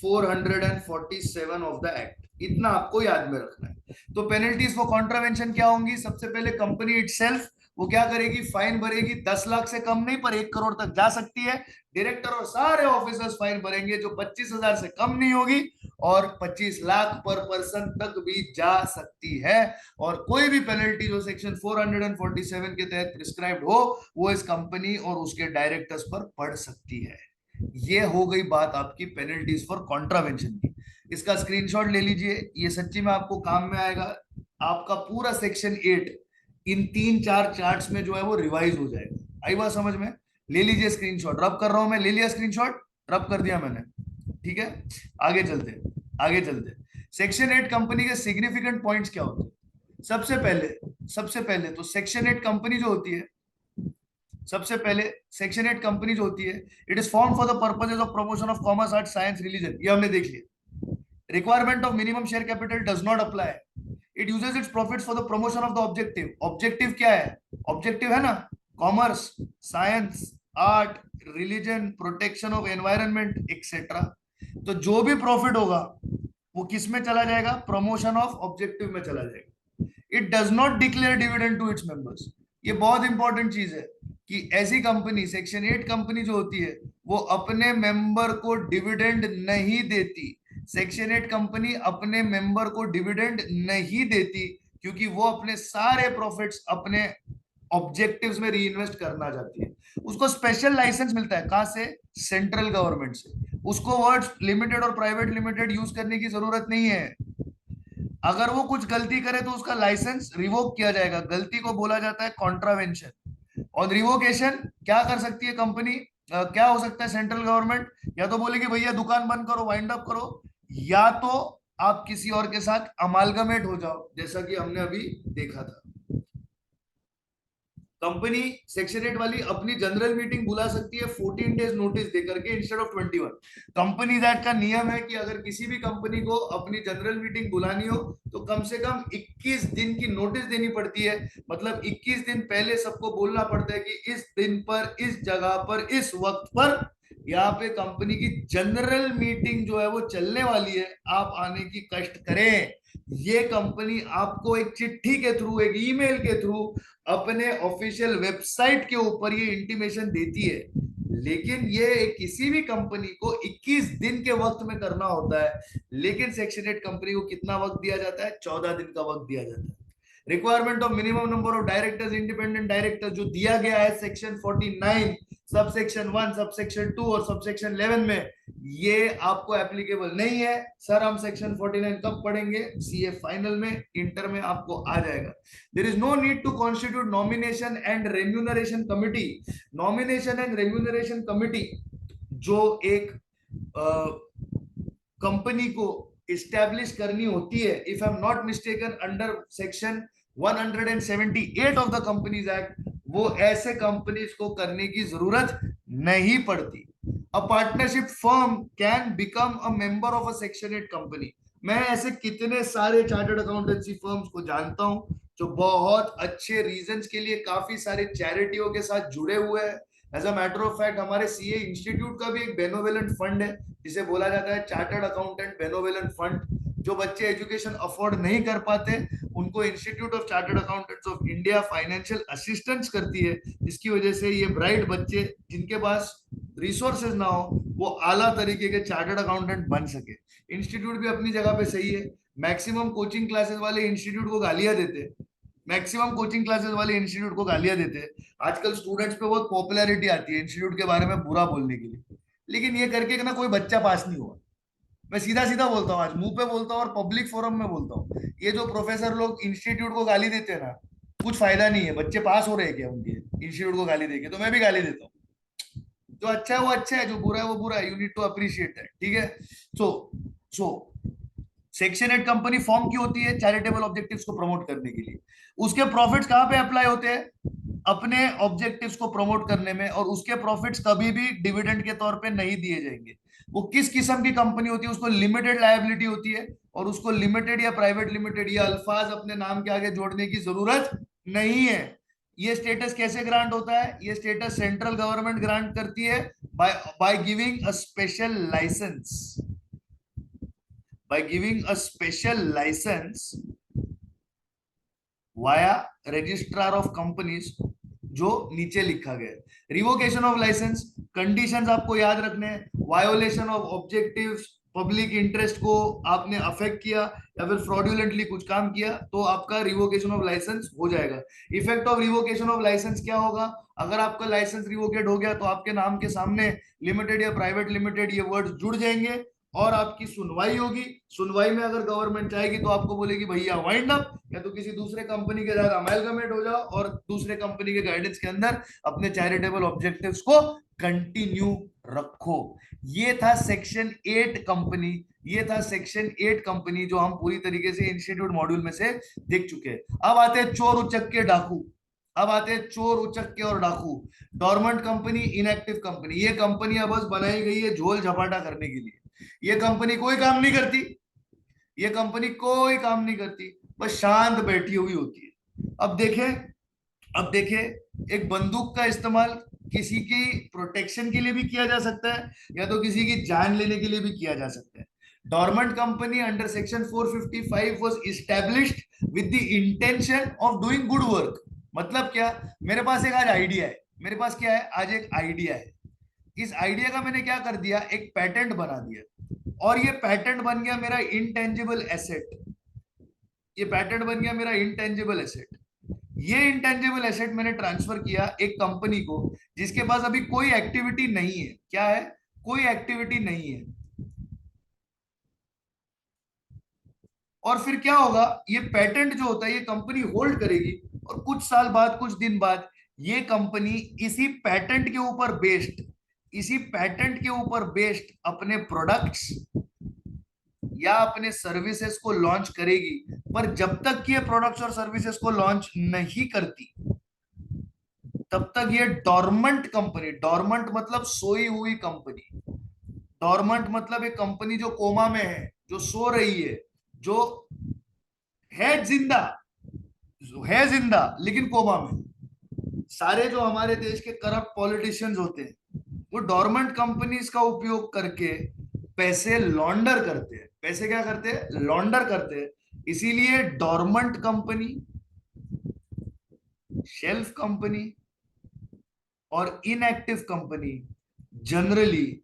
447 of the act. इतना आपको याद में रखना है। तो पेनल्टीज फॉर कॉन्ट्रावेंशन क्या होंगी? सबसे पहले कंपनी इटसेल्फ वो क्या करेगी, फाइन भरेगी। 10 लाख से कम नहीं पर 1 करोड़ तक जा सकती है। डायरेक्टर और सारे ऑफिसर्स फाइन भरेंगे जो 25,000 से कम नहीं होगी और 25 लाख पर पर्सन तक भी जा सकती है। और कोई भी पेनल्टी जो सेक्शन 447 के तहत प्रिस्क्राइब्ड हो वो इस कंपनी और उसके डायरेक्टर्स पर पड़ सकती है। ये हो गई बात आपकी पेनल्टीज फॉर कॉन्ट्रावेंशन की। इसका स्क्रीनशॉट ले लीजिए, ये सच्ची में आपको काम में आएगा। आपका पूरा सेक्शन 8 इन 3-4 चार्ट्स में जो है वो रिवाइज हो जाएगा। आई बात समझ में? ले लीजिए स्क्रीनशॉट, रब कर रहा हूं मैं, ले लिया स्क्रीनशॉट, रब कर दिया मैंने। ठीक है, आगे चलते, आगे चलते। सेक्शन 8 कंपनी के सिग्निफिकेंट पॉइंट्स क्या होते हैं? सबसे पहले तो सेक्शन 8 कंपनी जो होती है, सबसे पहले सेक्शन 8 कंपनी जो होती है, it is form for the purposes of promotion of commerce, art, science, religion. ये हमने देख लिया। Requirement of minimum share capital does not apply. It uses it's profits for the promotion of the objective. Objective क्या है? Objective है ना, commerce, science, art, religion, protection of environment etcetera. तो जो भी प्रॉफिट होगा वो किस में चला जाएगा? प्रमोशन ऑफ ऑब्जेक्टिव में चला जाएगा। It does not declare dividend to its members. ये बहुत इंपॉर्टेंट चीज है कि ऐसी कंपनी, सेक्शन 8 कंपनी जो होती है वो अपने मेंबर को डिविडेंड नहीं देती। सेक्शन 8 कंपनी अपने मेंबर को डिविडेंड नहीं देती, क्योंकि वो अपने सारे प्रॉफिट्स अपने ऑब्जेक्टिव्स में री इन्वेस्ट करना चाहती है। उसको स्पेशल लाइसेंस मिलता है, कहां से? सेंट्रल गवर्नमेंट से। उसको वर्ड्स लिमिटेड और प्राइवेट लिमिटेड यूज करने की जरूरत नहीं है। अगर वो कुछ गलती करे तो उसका लाइसेंस रिवोक किया जाएगा। गलती को बोला जाता है कॉन्ट्रावेंशन। और रिवोकेशन क्या कर सकती है कंपनी, क्या हो सकता है? सेंट्रल गवर्नमेंट या तो बोलेगी भैया दुकान बंद करो, वाइंड अप करो, या तो आप किसी और के साथ अमालगमेट हो जाओ, जैसा कि हमने अभी देखा था। कंपनी सेक्शन 8 वाली अपनी जनरल मीटिंग बुला सकती है 14 डेज नोटिस देकर के, इंस्टेड ऑफ 21। कंपनीज एक्ट का नियम है कि अगर किसी भी कंपनी को अपनी जनरल मीटिंग बुलानी हो तो कम से कम 21 दिन की नोटिस देनी पड़ती है। मतलब 21 दिन पहले सबको बोलना पड़ता है कि इस दिन पर, इस जगह पर, इस वक्त पर यहाँ पे कंपनी की जनरल मीटिंग जो है वो चलने वाली है, आप आने की कष्ट करें। ये कंपनी आपको एक चिट्ठी के थ्रू, एक ईमेल के थ्रू, अपने ऑफिशियल वेबसाइट के ऊपर ये इंटीमेशन देती है। लेकिन ये किसी भी कंपनी को 21 दिन के वक्त में करना होता है, लेकिन सेक्शन 8 कंपनी को कितना वक्त दिया जाता है? 14 दिन का वक्त दिया जाता है। Requirement of minimum number of directors, independent director जो दिया गया है सेक्शन 49 सबसेक्शन 1, सबसेक्शन 2 और सबसेक्शन 11 में, ये आपको एप्लीकेबल नहीं है। सर हम सेक्शन 49 कब पढ़ेंगे? सीए फाइनल में, इंटर में आपको आ जाएगा। There is no need to constitute nomination and remuneration committee. Nomination and remuneration committee जो एक कंपनी को इस्टेब्लिश करनी होती है, if I am not mistaken, under section 178 of the companies act, वो ऐसे कंपनीज को करने की जरूरत नहीं पड़ती। A partnership firm can become a member of a section 8 company. मैं ऐसे कितने सारे चार्टर्ड अकाउंटेंसी फर्म्स को जानता हूं जो बहुत अच्छे रीजंस के लिए काफी सारे चैरिटियों के साथ जुड़े हुए हैं। As a matter of fact हमारे सीए इंस्टीट्यूट का भी एक बेनोवेलेंट फंड है, जिसे बोला जाता है चार्टर्ड अकाउंटेंट बेनोवेलेंट फंड। जो बच्चे एजुकेशन अफोर्ड नहीं कर पाते उनको institute of chartered accountants of India financial assistance करती है। इसकी वजह से ये ब्राइट बच्चे जिनके पास रिसोर्सेज ना हो, वो आला तरीके के चार्टर्ड अकाउंटेंट बन सके। इंस्टीट्यूट भी अपनी जगह पे सही है। मैक्सिमम कोचिंग क्लासेस वाले इंस्टीट्यूट को गालियां देते हैं, मैक्सिमम कोचिंग क्लासेस वाले इंस्टीट्यूट को गालियां देते हैं। आजकल स्टूडेंट्स पे बहुत पॉपुलैरिटी आती है इंस्टीट्यूट के बारे में बुरा बोलने के लिए, लेकिन ये करके ना कोई बच्चा पास नहीं हुआ। मैं सीधा सीधा बोलता हूँ, आज मुंह पे बोलता हूँ और पब्लिक फोरम में बोलता हूँ। ये जो प्रोफेसर लोग इंस्टीट्यूट को गाली देते हैं ना, कुछ फायदा नहीं है। बच्चे पास हो रहे हैं क्या उनके इंस्टीट्यूट को गाली देके? तो मैं भी गाली देता हूँ। जो अच्छा है वो अच्छा है, जो बुरा है वो बुरा है। You need to appreciate that, ठीक है? So so section 8 company form की होती है चैरिटेबल ऑब्जेक्टिव्स को प्रमोट करने के लिए। उसके प्रॉफिट्स कहां पे अप्लाई होते हैं? अपने ऑब्जेक्टिव्स को प्रमोट करने में। और उसके प्रॉफिट्स कभी भी डिविडेंड के तौर पे नहीं दिए जाएंगे। वो किस किस्म की कंपनी होती है? उसको लिमिटेड लायबिलिटी होती है, और उसको लिमिटेड या प्राइवेट लिमिटेड ये अल्फाज अपने नाम के आगे जोड़ने की जरूरत नहीं है। ये स्टेटस कैसे ग्रांट होता है? ये स्टेटस सेंट्रल गवर्नमेंट ग्रांट करती है by by giving a special license, by giving a special license via registrar of companies, जो नीचे लिखा गया है। रिवोकेशन ऑफ लाइसेंस कंडीशंस आपको याद रखने हैं। Violation of objectives, public interest को आपने अफेक्ट किया या फिर फ्रॉडुलेंटली कुछ काम किया तो आपका रिवोकेशन ऑफ लाइसेंस हो जाएगा। Effect of revocation of license क्या होगा? अगर आपका लाइसेंस रिवोकेट हो गया तो आपके नाम के सामने लिमिटेड या प्राइवेट लिमिटेड ये वर्ड्स जुड़ जाएंगे और आपकी सुनवाई होगी। सुनवाई में अगर गवर्नमेंट चाहेगी तो आपको बोलेगी भैया वाइंड अप, या तो किसी दूसरे कंपनी के साथ अमेलगमेट हो जाओ और दूसरे कंपनी के गाइडेंस के अंदर अपने चैरिटेबल ऑब्जेक्टिव्स को कंटिन्यू रखो। ये था सेक्शन 8 कंपनी, ये था सेक्शन 8 कंपनी जो हम पूरी तरीके से इंस्टीट्यूट मॉड्यूल में से देख चुके हैं। अब आते हैं चोर उचक्के डाकू। अब आते हैं चोर उचक्के और डाकू। Dormant company, inactive company. ये कंपनियां बस बनाई गई है झोल झपाटा करने के लिए। ये कंपनी कोई काम नहीं करती, ये कंपनी कोई काम नहीं करती, बस शांत बैठी हुई होती है। अब देखें एक बंदूक का इस्तेमाल किसी की प्रोटेक्शन के लिए भी किया जा सकता है, या तो किसी की जान लेने के लिए भी किया जा सकता है। Dormant company under section 455 was established with the intention of doing good work. मतलब क्या? मेरे पास एक आज आइडिया है, मेरे पास क्या है? आज एक आइडिया है। इस आइडिया का मैंने क्या कर दिया? एक पेटेंट बना दिया। और ये पैटर्न बन गया मेरा इंटेंजिबल एसेट, ये पैटर्न बन गया मेरा इंटेंजिबल एसेट। ये इंटेंजिबल एसेट मैंने ट्रांसफर किया एक कंपनी को जिसके पास अभी कोई एक्टिविटी नहीं है। क्या है? कोई एक्टिविटी नहीं है। और फिर क्या होगा, ये पेटेंट जो होता है ये कंपनी होल्ड करेगी, और कुछ साल बाद, कुछ दिन बाद, ये कंपनी इसी पेटेंट के ऊपर बेस्ड, इसी पेटेंट के ऊपर बेस्ड अपने प्रोडक्ट्स या अपने सर्विसेज को लॉन्च करेगी। पर जब तक ये प्रोडक्ट्स और सर्विसेज को लॉन्च नहीं करती तब तक ये डॉर्मेंट कंपनी, डॉर्मेंट मतलब सोई हुई कंपनी, डॉर्मेंट मतलब एक कंपनी जो कोमा में है, जो सो रही है, जो है जिंदा, है जिंदा लेकिन कोमा में। सारे जो हमारे देश के करप्ट पॉलिटिशियंस होते हैं वो डॉर्मेंट कंपनीज का उपयोग करके पैसे लॉन्डर करते हैं। पैसे क्या करते हैं? लॉन्डर करते हैं। इसीलिए डॉर्मेंट कंपनी, शेल्फ कंपनी और इनएक्टिव कंपनी जनरली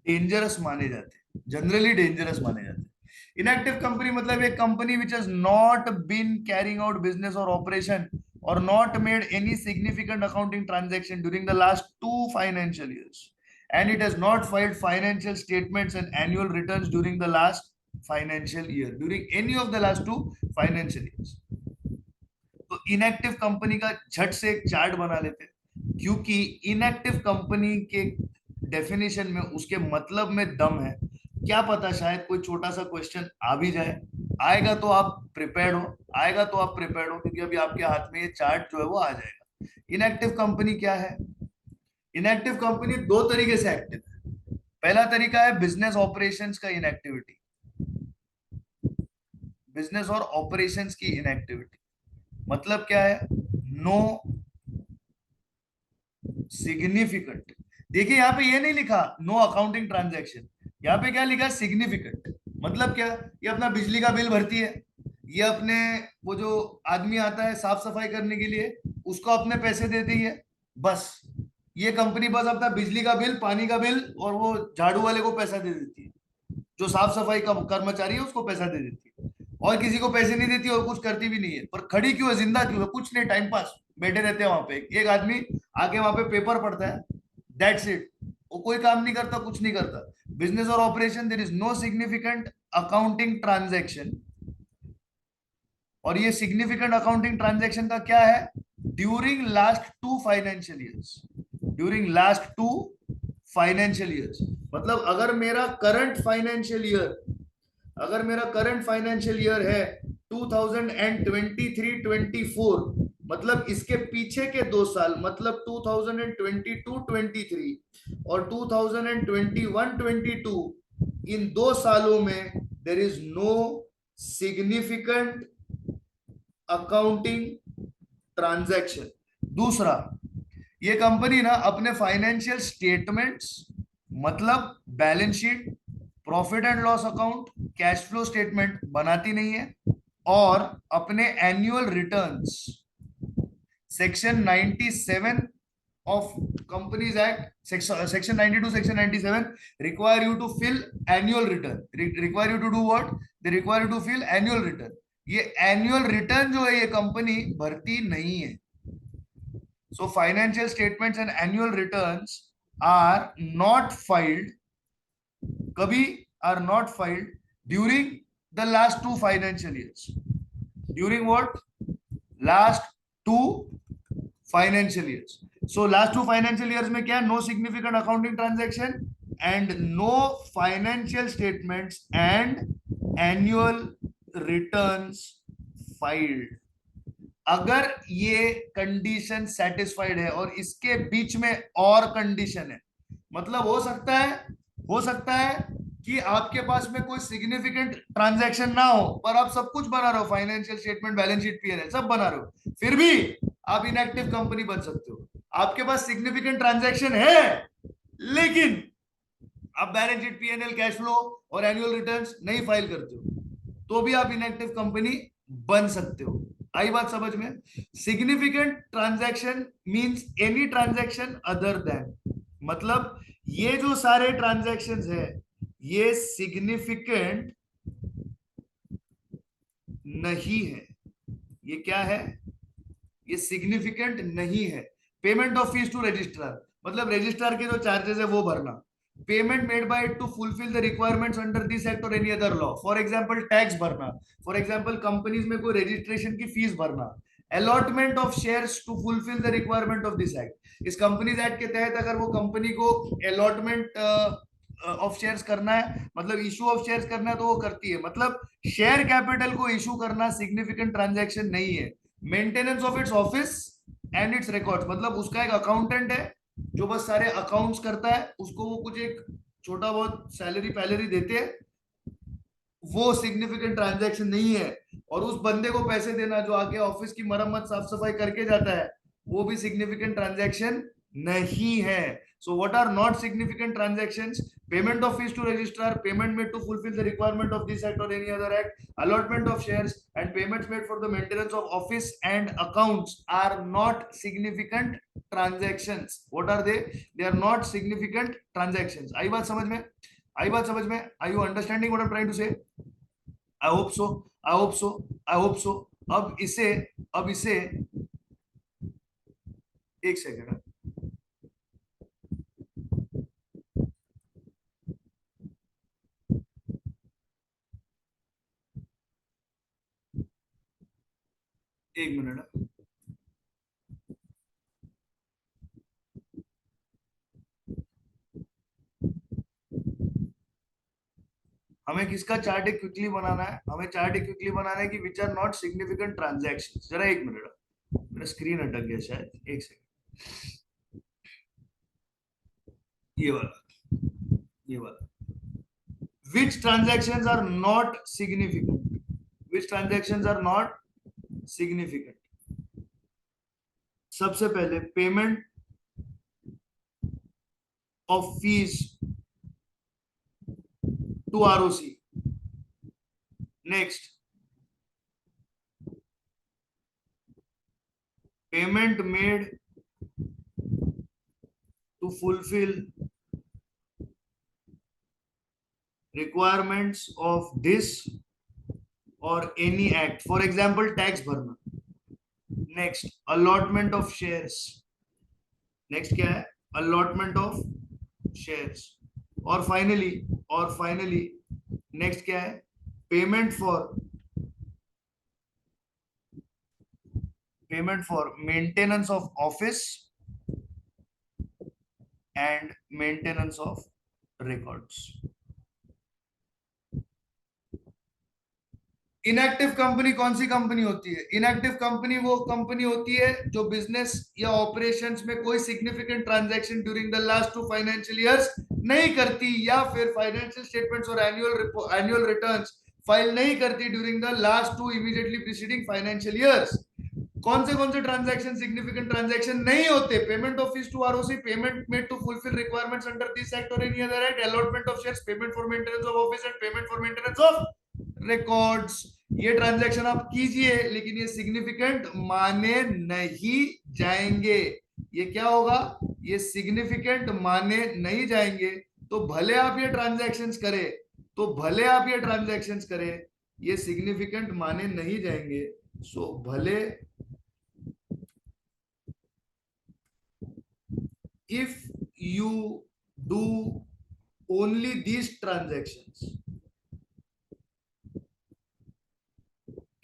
डेंजरस माने जाते हैं, जनरली डेंजरस माने जाते हैं। इनएक्टिव कंपनी मतलब एक company which has not been carrying out business और operation or not made any significant accounting transaction during the last 2 financial years, and it has not filed financial statements and annual returns during the last financial year, during any of the last 2 financial years. तो inactive company का झट से एक chart बना लेते हैं, क्योंकि inactive company के डेफिनेशन में, उसके मतलब में दम है। क्या पता शायद कोई छोटा सा क्वेश्चन आ भी जाए, आएगा तो आप प्रिपेयर्ड हो, आएगा तो आप प्रिपेयर्ड हो, क्योंकि अभी आपके हाथ में ये चार्ट जो है वो आ जाएगा। इनएक्टिव कंपनी क्या है? इनएक्टिव कंपनी दो तरीके से एक्टिव है। पहला तरीका है बिजनेस ऑपरेशंस का इनएक्टिविटी, बिजनेस और ऑपरेशंस की इनएक्टिविटी मतलब क्या है? No significant. देखिए यहाँ पे ये नहीं लिखा नो अकाउंटिंग ट्रांजैक्शन, यहाँ पे क्या लिखा? सिग्निफिकेंट। मतलब क्या? ये अपना बिजली का बिल भरती है, ये अपने वो जो आदमी आता है साफ सफाई करने के लिए उसको अपने पैसे देती है, बस। ये कंपनी बस अपना बिजली का बिल, पानी का बिल और वो झाड़ू वाले को पैसा दे देती है, जो साफ सफाई का कर्मचारी है उसको पैसा दे देती है, और किसी को पैसे नहीं देती और कुछ करती भी नहीं है। पर खड़ी क्यों है? जिंदा क्यों है? कुछ नहीं, टाइम पास बैठे रहते हैं वहां पे। एक आदमी आके वहां पे पेपर पढ़ता है, दैट्स इट। वो कोई काम नहीं करता, कुछ नहीं करता। बिजनेस और operation, there is no significant accounting transaction. और ये सिग्निफिकेंट अकाउंटिंग ट्रांजैक्शन का क्या है? During last 2 financial years, during last 2 financial years. मतलब अगर मेरा करंट फाइनेंशियल ईयर, अगर मेरा करंट फाइनेंशियल ईयर है 2023-24, मतलब इसके पीछे के 2 साल, मतलब 2022-23 और 2021-22, इन 2 सालों में there is no significant accounting transaction. दूसरा, ये कंपनी ना अपने फाइनेंशियल स्टेटमेंट्स, मतलब balance sheet, profit and loss account, cash flow statement बनाती नहीं है, और अपने annual returns, section 97 of Companies Act, section 92, section 97 require you to fill annual return, require you to do what? They require you to fill annual return. ये annual return जो है ये company भरती नहीं है। So financial statements and annual returns are not filed, कभी are not filed during the last 2 financial years. During what? Last 2 financial years. So last 2 financial years में क्या? No significant accounting transaction and no financial statements and annual returns filed. अगर ये condition satisfied है और इसके बीच में और condition है, मतलब हो सकता है कि आपके पास में कोई सिग्निफिकेंट ट्रांजैक्शन ना हो, पर आप सब कुछ बना रहे हो, financial statement, balance sheet, PNL सब बना रहे हो, फिर भी आप इनएक्टिव कंपनी बन सकते हो। आपके पास सिग्निफिकेंट ट्रांजैक्शन है लेकिन आप balance sheet, PNL, cash flow और एनुअल रिटर्न्स नहीं फाइल करते हो, तो भी आप इनएक्टिव कंपनी बन सकते हो। आई बात समझ में? Significant transaction means any transaction other than, मतलब ये जो सारे ट्रांजैक्शंस है ये सिग्निफिकेंट नहीं है। ये क्या है? ये सिग्निफिकेंट नहीं है। Payment of fees to registrar, मतलब रजिस्ट्रार के जो चार्जेस है वो भरना। Payment made by it to fulfil the requirements under this act or any other law, for example tax भरना, फॉर एग्जांपल कंपनीज में कोई रजिस्ट्रेशन की फीस भरना, allotment of shares to fulfil the requirement of this act. इस companies act के तहत अगर वो कंपनी को अलॉटमेंट ऑफ शेयर्स करना है, मतलब इशू ऑफ शेयर्स करना है, तो वो करती है। मतलब शेयर कैपिटल को इशू करना सिग्निफिकेंट ट्रांजैक्शन नहीं है। Maintenance of its office and it's records, मतलब उसका एक अकाउंटेंट है जो बस सारे अकाउंट्स करता है, उसको वो कुछ एक छोटा बहुत सैलरी पैलरी देते हैं, वो सिग्निफिकेंट ट्रांजैक्शन नहीं है। और उस बंदे को पैसे देना जो आगे ऑफिस की मरम्मत साफ सफाई करके जाता है, वो भी सिग्निफिकेंट ट्रांजैक्शन नहीं है। So what are not significant transactions? Payment of fees to registrar, payment made to fulfil the requirement of this act or any other act, allotment of shares and payments made for the maintenance of office and accounts are not significant transactions. What are they? They are not significant transactions. आई बात समझ में? आई बात समझ में? Are you understanding what I'm trying to say? I hope so. I hope so. I hope so. अब इसे एक second, एक मिनट। हमें किसका चार्ट एक क्विकली बनाना है? हमें चार्ट एक क्विकली बनाना है कि which are not significant transaction. जरा एक मिनट, मेरा स्क्रीन अटक गया शायद, एक सेकंड। ये वाला, ये वाला, which transactions are not significant? Which transactions are not significant? सबसे पहले payment of fees to ROC. Next, payment made to fulfil requirements of this or any act, for example tax भरना। Next, allotment of shares. Next क्या है? Allotment of shares. और finally next क्या है? Payment for maintenance of office and maintenance of records. Inactive company कौन सी company होती है? इनएक्टिव कंपनी वो कंपनी होती है जो बिजनेस या ऑपरेशंस में कोई significant transaction during the last 2 financial years नहीं करती, या फिर फाइनेंशियल स्टेटमेंट्स और एनुअल रिटर्न्स फाइल नहीं करती during the last 2 immediately preceding financial years. कौन से ट्रांजैक्शन सिग्निफिकेंट ट्रांजैक्शन नहीं होते? Payment of fees to ROC, payment made to fulfil requirements under this act or any other act, allotment of shares, payment for maintenance of office and payment for maintenance of records. ये transaction आप कीजिए, लेकिन ये significant माने नहीं जाएंगे। ये क्या होगा? ये सिग्निफिकेंट माने नहीं जाएंगे। तो भले आप ये ट्रांजैक्शंस करें, ये सिग्निफिकेंट माने नहीं जाएंगे। सो भले, if you do only these transactions,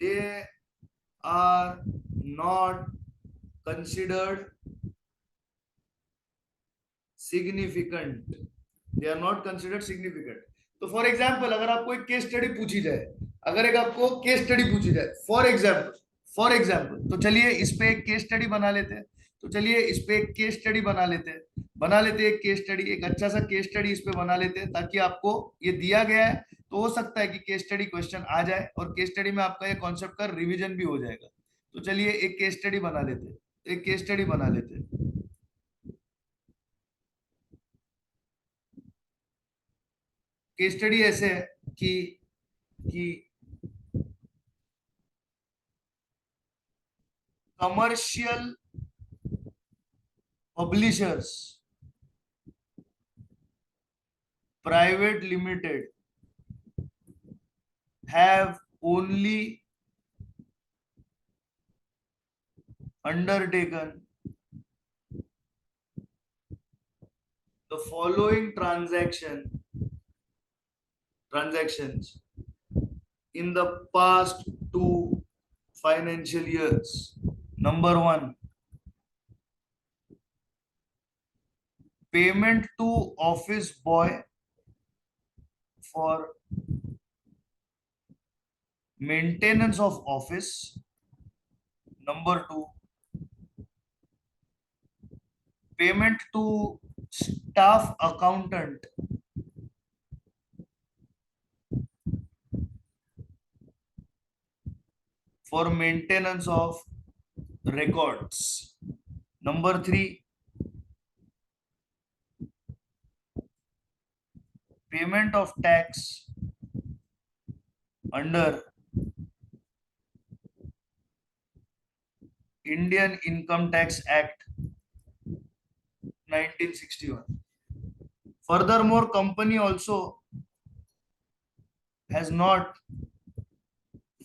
they are not considered significant. They are not considered significant. तो फॉर एग्जाम्पल अगर आपको एक केस स्टडी पूछी जाए, फॉर एग्जाम्पल तो चलिए इस पे एक केस स्टडी बना लेते हैं। एक केस स्टडी, एक अच्छा सा केस स्टडी इस पे बना लेते हैं, ताकि आपको ये दिया गया है तो हो सकता है कि केस स्टडी क्वेश्चन आ जाए, और केस स्टडी में आपका ये कॉन्सेप्ट का रिवीजन भी हो जाएगा। तो चलिए एक केस स्टडी बना लेते हैं। केस स्टडी ऐसे है कि commercial publishers Private Limited have only undertaken the following transactions in the past 2 financial years. Number one, payment to office boy for maintenance of office. Number two, payment to staff accountant for maintenance of records. Number three, payment of tax under Indian Income Tax Act 1961. Furthermore, company also has not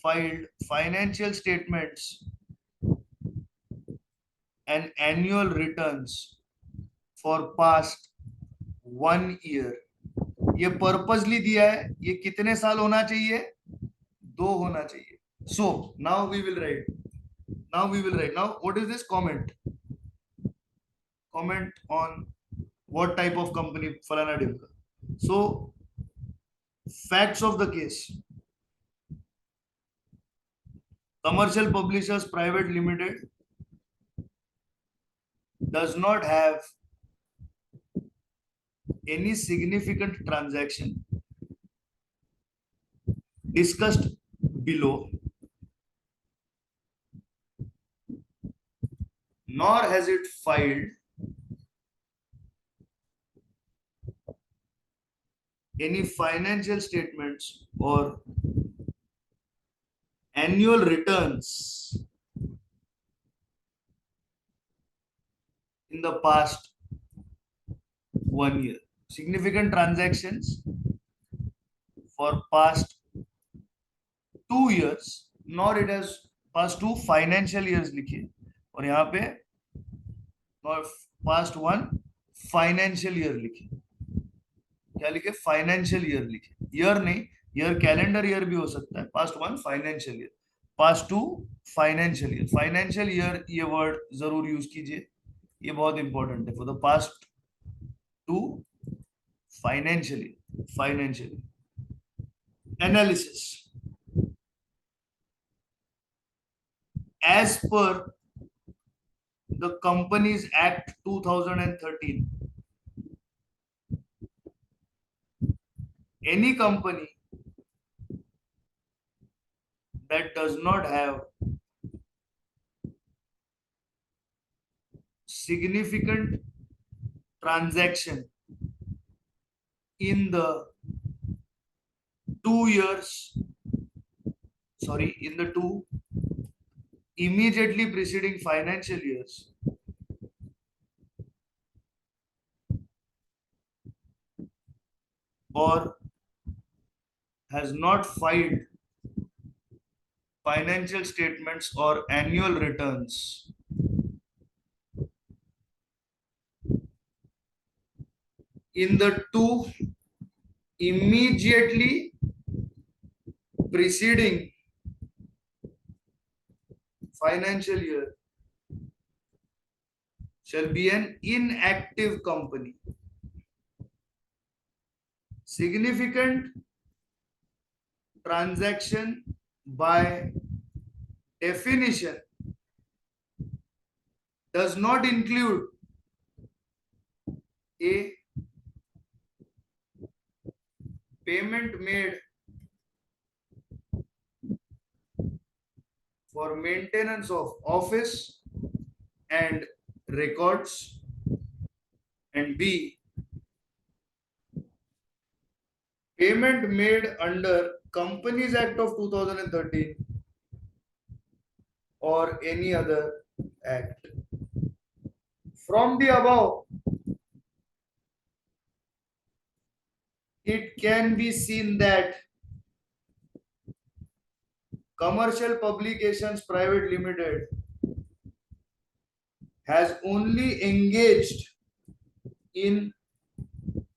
filed financial statements and annual returns for past 1 year. ये purposely दिया है, ये कितने साल होना चाहिए? 2 होना चाहिए. So now we will write. Now what is this? Comment on what type of company falana dimka. So facts of the case: Commercial Publishers Private Limited does not have any significant transaction discussed below, nor has it filed any financial statements or annual returns in the past 1 year. Significant transactions for past 2 years, nor it has past 2 financial years लिखिए, और यहाँ पे past 1 financial year लिखिए. क्या लिखे? Financial year लिखे. Year नहीं, year calendar year भी हो सकता है. Past 1 financial year, past 2 financial year. Financial year ये वर्ड जरूर यूज कीजिए, ये बहुत इंपॉर्टेंट है. For the past 2 financial year. Analysis as per the Companies Act 2013, any company that does not have significant transaction in the 2 immediately preceding financial years or has not filed financial statements or annual returns in the 2 immediately preceding financial year shall be an inactive company. Significant transaction by definition does not include a payment made for maintenance of office and records, and B, payment made under Companies Act of 2013 or any other act. From the above, it can be seen that Commercial Publications Private Limited has only engaged in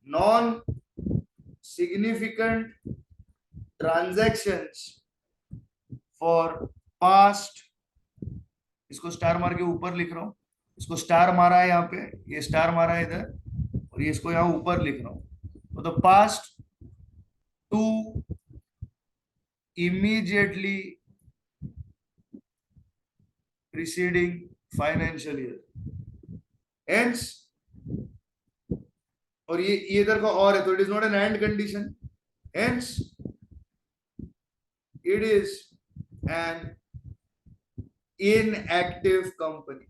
non-significant transactions for past, इसको star मार के ऊपर लिख रहा हूं, इसको star मारा है यहाँ पे, ये स्टार मारा है इधर, और ये इसको यहाँ ऊपर लिख रहा हूं, तो the past two immediately preceding financial year. Hence, और ये इधर का और है, तो it is not an and condition, hence it is an inactive company.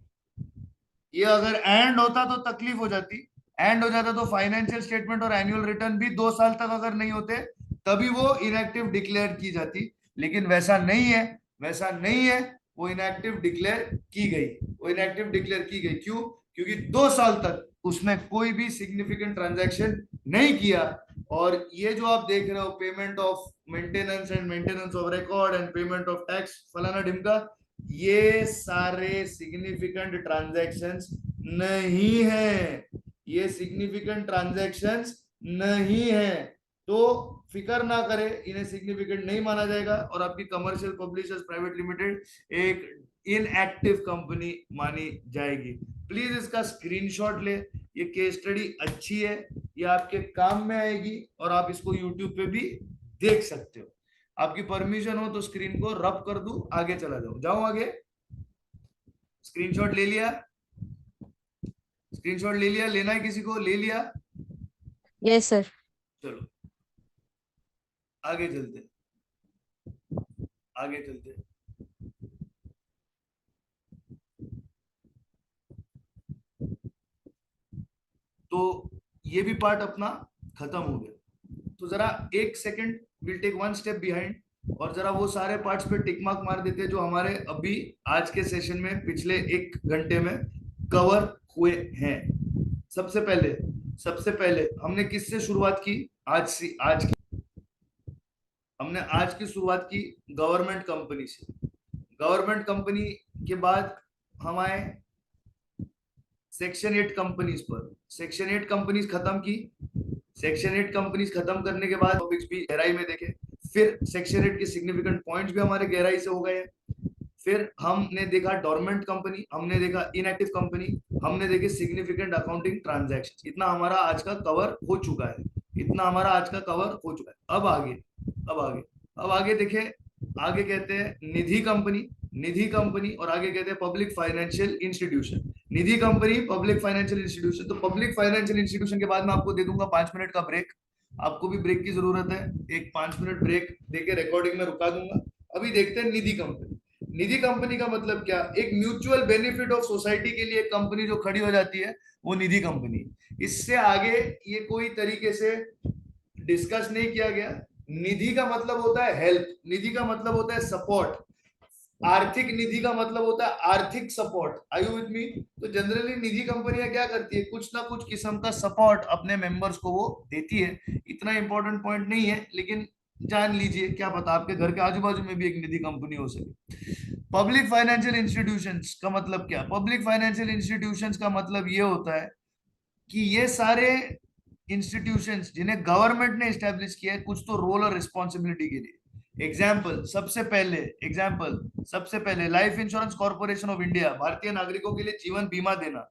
ये अगर एंड होता तो तकलीफ हो जाती, एंड हो जाता तो फाइनेंशियल स्टेटमेंट और एनुअल रिटर्न भी 2 साल तक अगर नहीं होते तभी वो इनएक्टिव डिक्लेयर की जाती, लेकिन वैसा नहीं है, वैसा नहीं है, वो इनएक्टिव डिक्लेयर की गई, वो इनएक्टिव डिक्लेयर की गई. क्यों? क्योंकि 2 साल तक उसने कोई भी सिग्निफिकेंट ट्रांजैक्शन नहीं किया. और ये जो आप देख रहे हो, payment of maintenance and maintenance of record and payment of tax फलाना ढिमका, ये सारे सिग्निफिकेंट ट्रांजैक्शंस नहीं है, ये सिग्निफिकेंट ट्रांजैक्शंस नहीं है. तो फिकर ना करे, इन्हें सिग्निफिकेंट नहीं माना जाएगा और आपकी कमर्शियल पब्लिशर्स प्राइवेट लिमिटेड एक इनएक्टिव कंपनी मानी जाएगी. प्लीज इसका स्क्रीनशॉट ले, ये केस स्टडी अच्छी है, ये आपके काम में आएगी और आप इसको यूट्यूब पे भी देख सकते हो. आपकी परमिशन हो तो स्क्रीन को रब कर दूं, आगे चला जाऊं आगे. स्क्रीनशॉट ले लिया? स्क्रीनशॉट ले लिया? लेना है किसी को? ले लिया? Yes sir. चलो आगे चलते, आगे चलते. तो ये भी पार्ट अपना खत्म हो गया. तो जरा एक second, will take 1 step behind और जरा वो सारे पार्ट्स पे टिक मार्क मार देते हैं जो हमारे अभी आज के सेशन में पिछले 1 घंटे में कवर हुए हैं. सबसे पहले हमने किससे शुरुआत की? आज की शुरुआत की गवर्नमेंट कंपनी से. गवर्नमेंट कंपनी के बाद हम आए सेक्शन 8 कंपनीज पर. सेक्शन 8 कंपनीज खत्म की. सेक्शन 8 कंपनीज खत्म करने के बाद टॉपिक्स भी गहराई में देखे. फिर सेक्शन 8 के सिग्निफिकेंट पॉइंट्स भी हमारे गहराई से हो गए. फिर हमने देखा डोरमेंट कंपनी, हमने देखा इनएक्टिव कंपनी, हमने देखे सिग्निफिकेंट अकाउंटिंग ट्रांजैक्शन. इतना हमारा आज का कवर हो चुका है, इतना हमारा आज का कवर हो चुका है. अब आगे देखे, आगे कहते हैं निधि कंपनी और आगे कहते हैं पब्लिक फाइनेंशियल इंस्टीट्यूशन. निधि कंपनी, पब्लिक फाइनेंशियल इंस्टीट्यूशन. तो पब्लिक फाइनेंशियल इंस्टीट्यूशन के बाद मैं आपको दे दूंगा 5 मिनट का ब्रेक. आपको भी ब्रेक की जरूरत है, एक 5 मिनट ब्रेक देके रिकॉर्डिंग में रुका दूंगा. अभी देखते हैं निधि कंपनी. निधि कंपनी का मतलब क्या? एक म्यूचुअल बेनिफिट ऑफ सोसाइटी के लिए कंपनी जो खड़ी हो जाती है वो निधि कंपनी. इससे आगे ये कोई तरीके से डिस्कस नहीं किया गया. निधि का मतलब होता है हेल्प, निधि का मतलब होता है सपोर्ट, आर्थिक निधि का मतलब होता है आर्थिक support. Are you with me? तो जनरली निधि कंपनियां क्या करती है, कुछ ना कुछ किस्म का सपोर्ट अपने मेंबर्स को वो देती है. इतना इंपॉर्टेंट पॉइंट नहीं है, लेकिन जान लीजिए, क्या पता आपके घर के आजू बाजू में भी एक निधि कंपनी हो सके. पब्लिक फाइनेंशियल इंस्टीट्यूशंस का मतलब क्या? पब्लिक फाइनेंशियल इंस्टीट्यूशंस का मतलब ये होता है कि ये सारे इंस्टीट्यूशंस जिन्हें गवर्नमेंट ने एस्टेब्लिश किया है कुछ तो रोल और रिस्पॉन्सिबिलिटी के लिए. एग्जाम्पल, सबसे पहले life insurance corporation of India, भारतीय नागरिकों के लिए जीवन बीमा देना.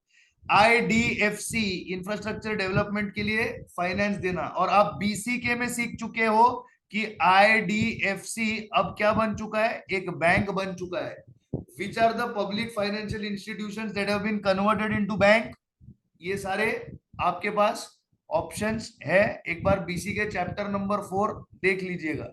IDFC, इंफ्रास्ट्रक्चर डेवलपमेंट के लिए फाइनेंस देना. और आप BCK में सीख चुके हो कि IDFC अब क्या बन चुका है? एक बैंक बन चुका है. Which are the public financial institutions that have been converted into bank? ये सारे आपके पास ऑप्शंस है. एक बार BC के चैप्टर नंबर 4 देख लीजिएगा,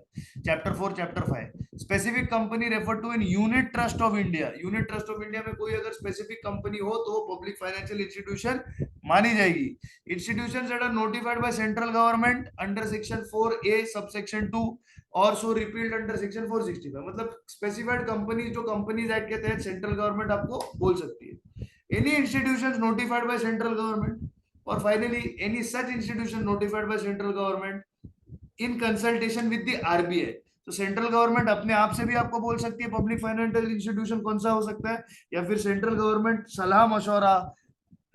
chapter 4 chapter 5. Specific company refer to in unit trust of India. Unit trust of India में कोई अगर स्पेसिफिक कंपनी हो तो वो पब्लिक फाइनेंशियल इंस्टीट्यूशन मानी जाएगी. Institutions that are notified by central government under section 4A subsection 2 or so repealed under section 465. मतलब specified company जो कंपनीज एक्ट के तहत सेंट्रल गवर्नमेंट आपको बोल सकती है. Any institutions notified by central government. और finally any such institution notified by central government in consultation with the RBI. तो सेंट्रल गवर्नमेंट अपने आप से भी आपको बोल सकती है पब्लिक फाइनेंशियल इंस्टीट्यूशन कौन सा हो सकता है, या फिर सेंट्रल गवर्नमेंट सलाह मशवरा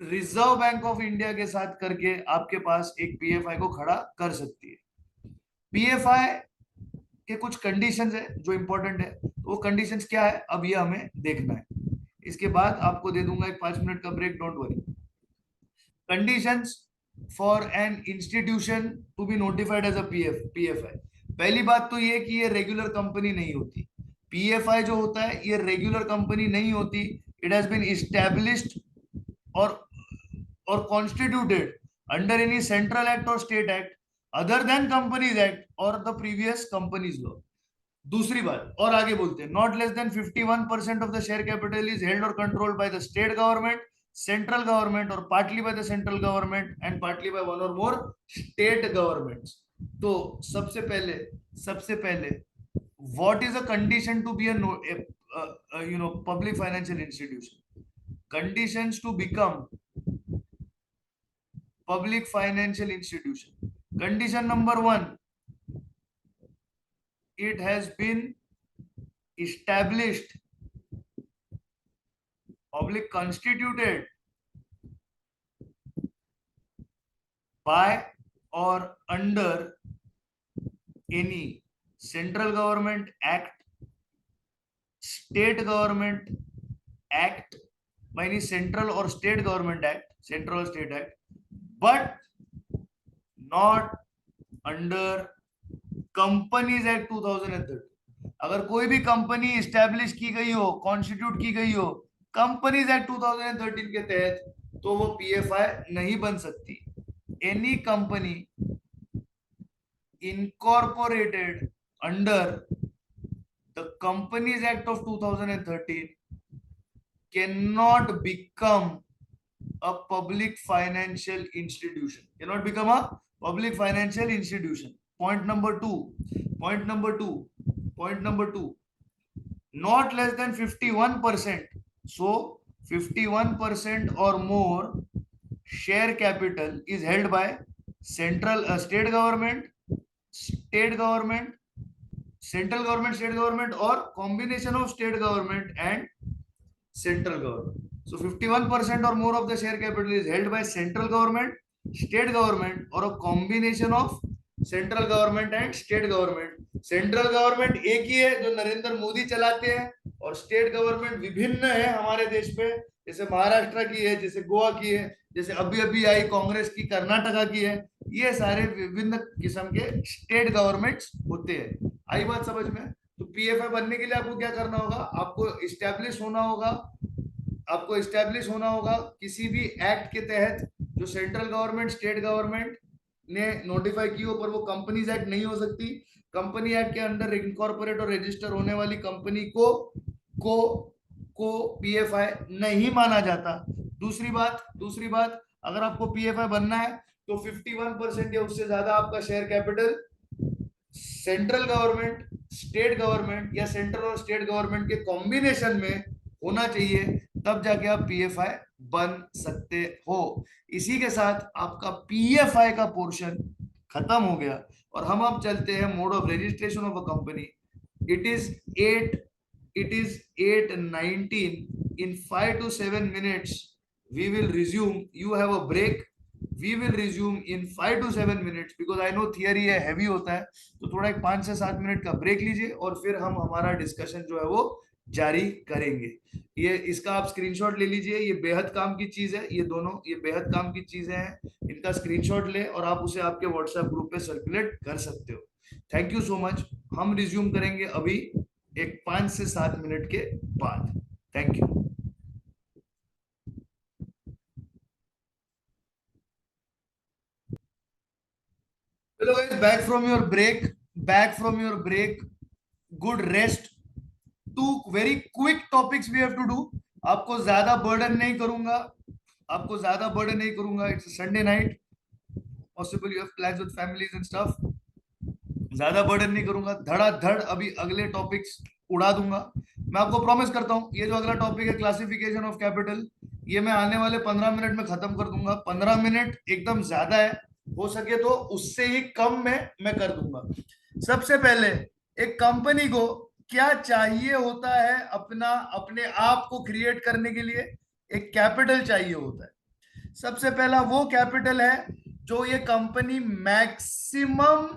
रिजर्व बैंक ऑफ इंडिया के साथ करके आपके पास एक पीएफआई को खड़ा कर सकती है। पीएफआई के कुछ कंडीशंस है जो इंपॉर्टेंट है, तो वो कंडीशंस क्या है अब ये हमें देखना है। इसके बाद आपको दे दूंगा एक 5 मिनट का break, don't worry. Conditions for an institution to be notified as a PFI. पहली बात तो ये कि ये रेगुलर कंपनी नहीं होती। पीएफआई जो होता है ये रेगुलर कंपनी नहीं होती। इट हैज बीन इस्टेब्लिश्ड और constituted under any central act or state act other than companies act or the previous companies law। दूसरी बात और आगे बोलते हैं, not less than 51% of the share capital is held or controlled by the state government, central government or partly by the central government and partly by one or more state governments. तो सबसे पहले what is a condition to be a public financial institution? Conditions to become public financial institution. Condition number 1, it has been established, public constituted by or under any central government act, state government act, by any central or state government act, central or state act, but not under companies act 2013। अगर कोई भी company establish की गई हो, constitute की गई हो companies act 2013 के तहत, तो वो पीएफआई नहीं बन सकती। Any company incorporated under the companies act of 2013 can not become a public financial institution, cannot become a public financial institution. Point number two, not less than 51%. So 51% or more share capital is held by central state government, central government, state government, or combination of state government and central government. So 51% or more of the share capital is held by central government, state government, or a combination of central government and state government. Central government एक ही है जो नरेंद्र मोदी चलाते हैं, और state government विभिन्न है हमारे देश में, जैसे महाराष्ट्र की है, जैसे गोवा की है, जैसे अभी अभी आई कांग्रेस की कर्नाटका की है। ये सारे विभिन्न किस्म के स्टेट गवर्नमेंट्स होते हैं। आई बात समझ में? तो पीएफआई बनने के लिए आपको क्या करना होगा? आपको इस्टेब्लिश होना होगा किसी भी एक्ट के तहत जो सेंट्रल गवर्नमेंट, स्टेट गवर्नमेंट ने नोटिफाई की हो, पर वो कंपनीज एक्ट नहीं हो सकती। कंपनी एक्ट के अंडर इनकॉर्पोरेट और रजिस्टर होने वाली कंपनी को पीएफआई नहीं माना जाता। दूसरी बात, अगर आपको पीएफआई बनना है तो 51% या उससे ज्यादा आपका share capital central government, state government या सेंट्रल और स्टेट गवर्नमेंट के कॉम्बिनेशन में होना चाहिए, तब जाके आप पीएफआई बन सकते हो। इसी के साथ आपका पीएफआई का पोर्शन खत्म हो गया और हम अब चलते हैं mode of registration of a company. It is 8:19 in 5 to 7 minutes we will resume. You have a break. We will resume in 5 to 7 minutes because I know theory है, heavy होता है, तो थोड़ा एक 5 से 7 मिनट का ब्रेक लीजिए और फिर हम हमारा डिस्कशन जो है वो जारी करेंगे। ये इसका आप स्क्रीनशॉट ले लीजिए, ये बेहद काम की चीज है, ये दोनों ये बेहद काम की चीजें हैं, इनका स्क्रीनशॉट ले और आप उसे आपके व्हाट्सएप ग्रुप पे सर्कुलेट कर सकते हो। Thank you so much. हम रिज्यूम करेंगे अभी एक 5 से 7 मिनट के बाद। Thank you. Hello guys, back from your break, good rest. Two very quick topics we have to do. आपको ज्यादा बर्डन नहीं करूंगा, it's Sunday night, possible you have plans with families and stuff. ज्यादा burden नहीं करूंगा, धड़ाधड़ अभी अगले टॉपिक्स उड़ा दूंगा। मैं आपको प्रॉमिस करता हूं ये जो अगला टॉपिक है क्लासिफिकेशन ऑफ कैपिटल, ये मैं आने वाले 15 मिनट में खत्म कर दूंगा। 15 मिनट एकदम ज्यादा है, हो सके तो उससे ही कम में मैं कर दूंगा। सबसे पहले एक कंपनी को क्या चाहिए होता है अपना अपने आप को क्रिएट करने के लिए? एक कैपिटल चाहिए होता है। सबसे पहला वो कैपिटल है जो ये कंपनी मैक्सिमम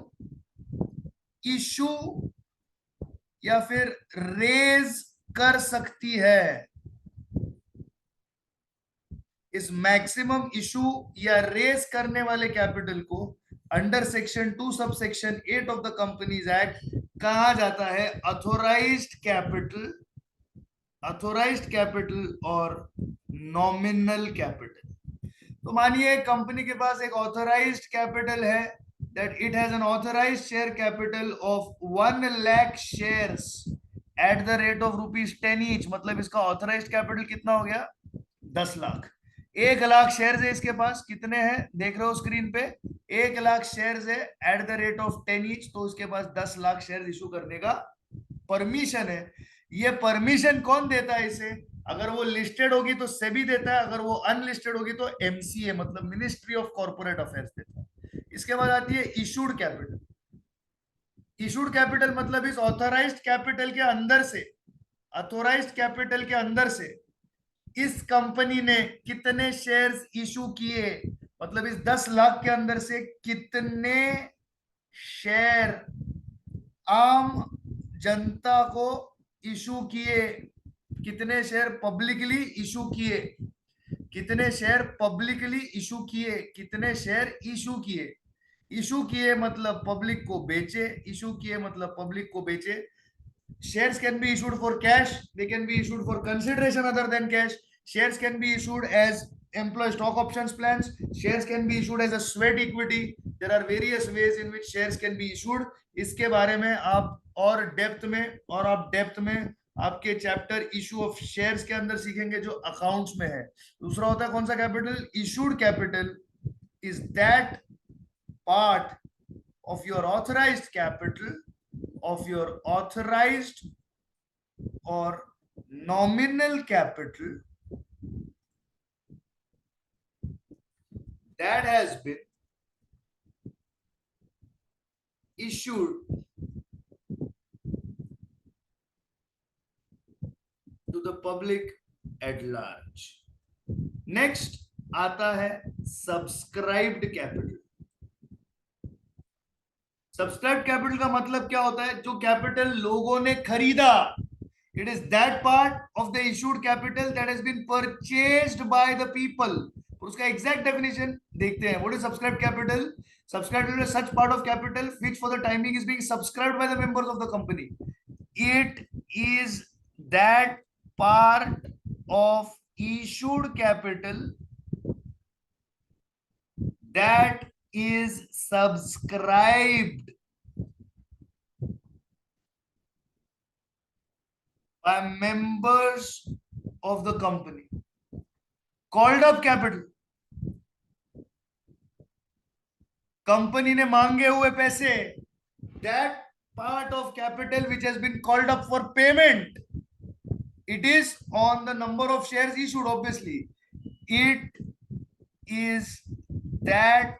इशू या फिर रेज कर सकती है। इस मैक्सिमम इशू या रेस करने वाले कैपिटल को under section 2 sub section 8 of the companies act कहा जाता है अथोराइज्ड कैपिटल, अथोराइज्ड कैपिटल और नॉमिनल कैपिटल। तो मानिए कंपनी के पास एक ऑथराइज्ड कैपिटल है, that it has an authorised share capital of 1 lakh shares at the rate of ₹10 each. मतलब इसका ऑथराइज्ड कैपिटल कितना हो गया? 10 लाख। 1 लाख शेयर्स है इसके पास। कितने हैं देख रहे हो स्क्रीन पे? 1 लाख शेयर्स है at the rate of 10 each. तो उसके पास 10 लाख शेयर इशू करने का परमिशन है। ये परमिशन कौन देता है इसे? अगर वो लिस्टेड होगी तो सेबी देता है, अगर वो अनलिस्टेड होगी तो एमसीए मतलब मिनिस्ट्री ऑफ कॉर्पोरेट अफेयर्स देता है। इसके बाद आती है इशूड कैपिटल। इशूड कैपिटल मतलब इस ऑथराइज्ड कैपिटल के अंदर से, ऑथराइज्ड कैपिटल के अंदर से इस कंपनी ने कितने शेयर्स इशू किए, मतलब इस 10 लाख के अंदर से कितने शेयर आम जनता को इशू किए, कितने शेयर पब्लिकली इशू किए, कितने शेयर पब्लिकली इशू किए, कितने शेयर इशू किए। इशू किए मतलब पब्लिक को बेचे, इशू किए मतलब पब्लिक को बेचे। Shares can be issued for cash, they can be issued for consideration other than cash. Shares can be issued as employee stock options plans. Shares can be issued as a sweat equity. There are various ways in which shares can be issued. इसके बारे में आप और depth में, और आप depth में आपके चैप्टर इशू ऑफ शेयर्स के अंदर सीखेंगे जो अकाउंट्स में है। दूसरा होता है कौन सा capital? Issued capital is that part of your authorized capital, of your authorized or nominal capital that has been issued to the public at large. Next आता है सब्सक्राइब्ड कैपिटल। सब्सक्राइब कैपिटल का मतलब क्या होता है? जो कैपिटल लोगों ने खरीदा। It is that part of the issued capital that has been purchased by the people. उसका एग्जैक्ट डेफिनेशन देखते हैं। What is subscribe capital? Subscribe capital is such part of capital which for the time being is being subscribed by the members of the company. It is that part of issued capital that is subscribed by members of the company, called up capital। Company ने मांगे हुए पैसे, that part of capital which has been called up for payment, it is on the number of shares issued obviously। it is that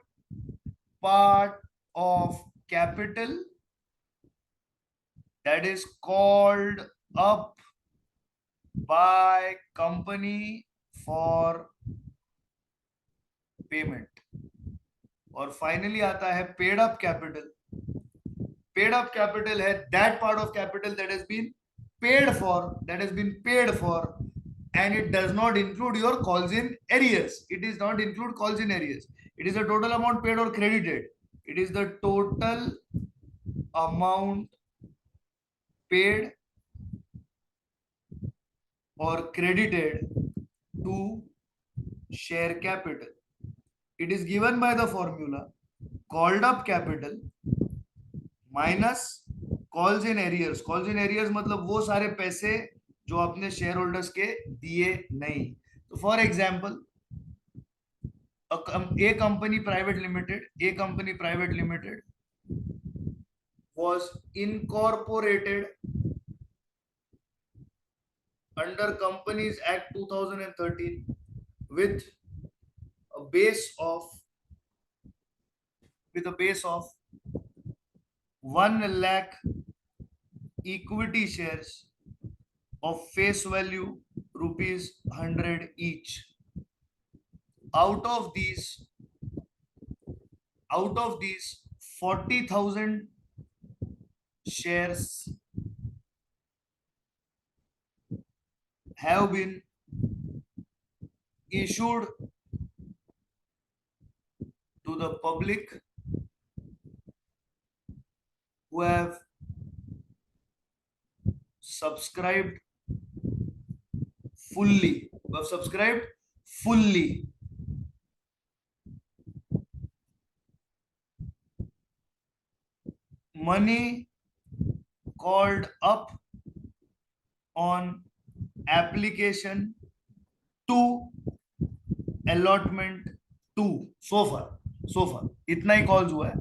part of capital that is called up by company for payment। और finally आता है paid up capital. Paid up capital है that part of capital that has been paid for, that has been paid for and it does not include your calls in arrears। it is not include calls in arrears। it is the total amount paid or credited। it is the total amount paid or credited to share capital। it is given by the formula called up capital minus calls in arrears। calls in arrears मतलब वो सारे पैसे जो अपने share holders के दिए नहीं। तो for example a company private limited, a company private limited was incorporated under Companies Act 2013 with a base of with a base of 1 lakh equity shares of face value rupees 100 each. Out of these 40,000 shares have been issued to the public who have subscribed fully. Money called up on application to allotment 2. So far इतना he calls हुआ है.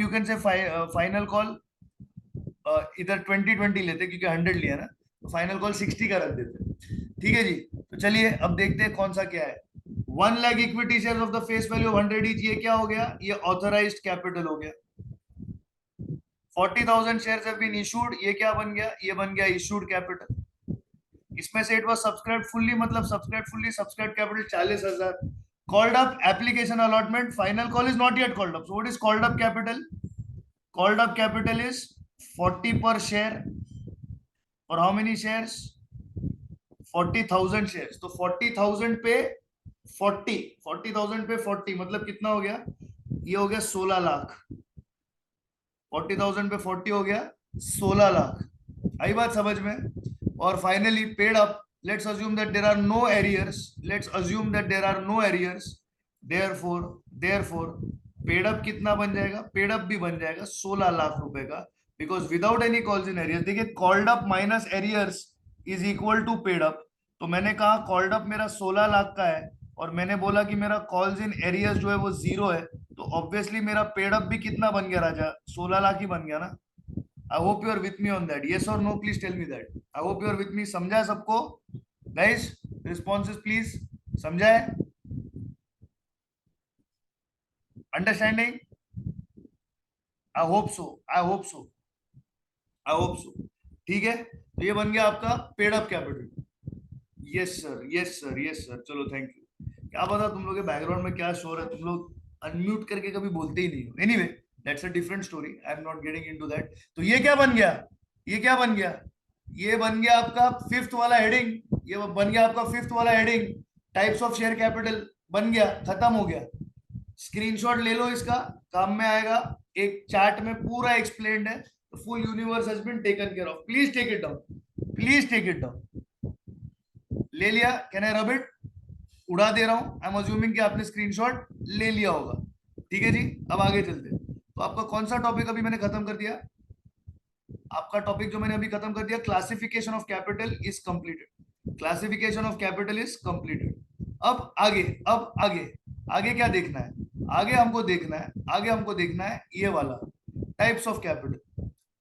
You can say final call इधर 2020 लेते क्योंकि 100 लिया ना, तो final call 60 का रख देते. ठीक है जी. तो चलिए अब देखते हैं कौन सा क्या है. 1 lakh equity share of the face value 100 each. ये क्या हो गया? ये ऑथराइज्ड कैपिटल हो गया. 40,000 शेयर्स हैव बीन इशूड. ये क्या बन गया? ये बन गया इशूड कैपिटल. इसमें से इट वाज सब्सक्राइब्ड फुल्ली, मतलब subscribed capital 40,000. Called up application allotment. Final call is not yet called up. So what is called up capital? Called up capital is 40 per share. और how many shares? 40,000 shares. तो 40,000 पे 40 मतलब कितना हो गया? ये हो गया 16 लाख. 40,000 पे 40 हो गया 16 लाख. आई बात समझ में? और finally paid up. Let's assume that there are no arrears. Therefore paid up कितना बन जाएगा? पेड अप भी बन जाएगा 16 लाख रुपए का, because without any calls in arrears. देखिए, called up minus arrears is equal to paid up. तो मैंने कहा कॉल्ड अप मेरा 16 लाख का है और मैंने बोला कि मेरा कॉल्स इन एरियर्स जो है वो 0 है. तो ऑब्वियसली मेरा पेड अप भी कितना बन गया राजा? 16 लाख ही बन गया ना. I hope you are with me on that. Yes or no, please tell me that. I hope you are with me. समझा सबको गाइस? Responses please. समझा है? अंडरस्टैंडिंग? I hope so. ठीक है. तो ये बन गया आपका paid up capital. Yes sir. चलो थैंक यू. क्या पता तुम लोग के बैकग्राउंड में क्या शोर है, तुम लोग अनम्यूट करके कभी बोलते ही नहीं हो. Anyway, that's a different story. I am not getting into that. तो ये क्या बन गया? ये बन गया आपका फिफ्थ वाला heading. Types of share capital बन गया, खत्म हो गया. स्क्रीनशॉट ले लो, इसका काम में आएगा. एक चार्ट में पूरा एक्सप्लेन्ड है. Full universe has been taken care of. Please take it down. ले लिया? Can I rub it? उड़ा दे रहा हूं. आई एम अज्यूमिंग कि आपने स्क्रीनशॉट ले लिया होगा. ठीक है जी. अब आगे चलते हैं. तो आपका कौन सा टॉपिक अभी मैंने खत्म कर दिया? आपका टॉपिक जो मैंने अभी खत्म कर दिया, classification of capital is completed. अब आगे क्या देखना है? आगे हमको देखना है ये वाला types of capital.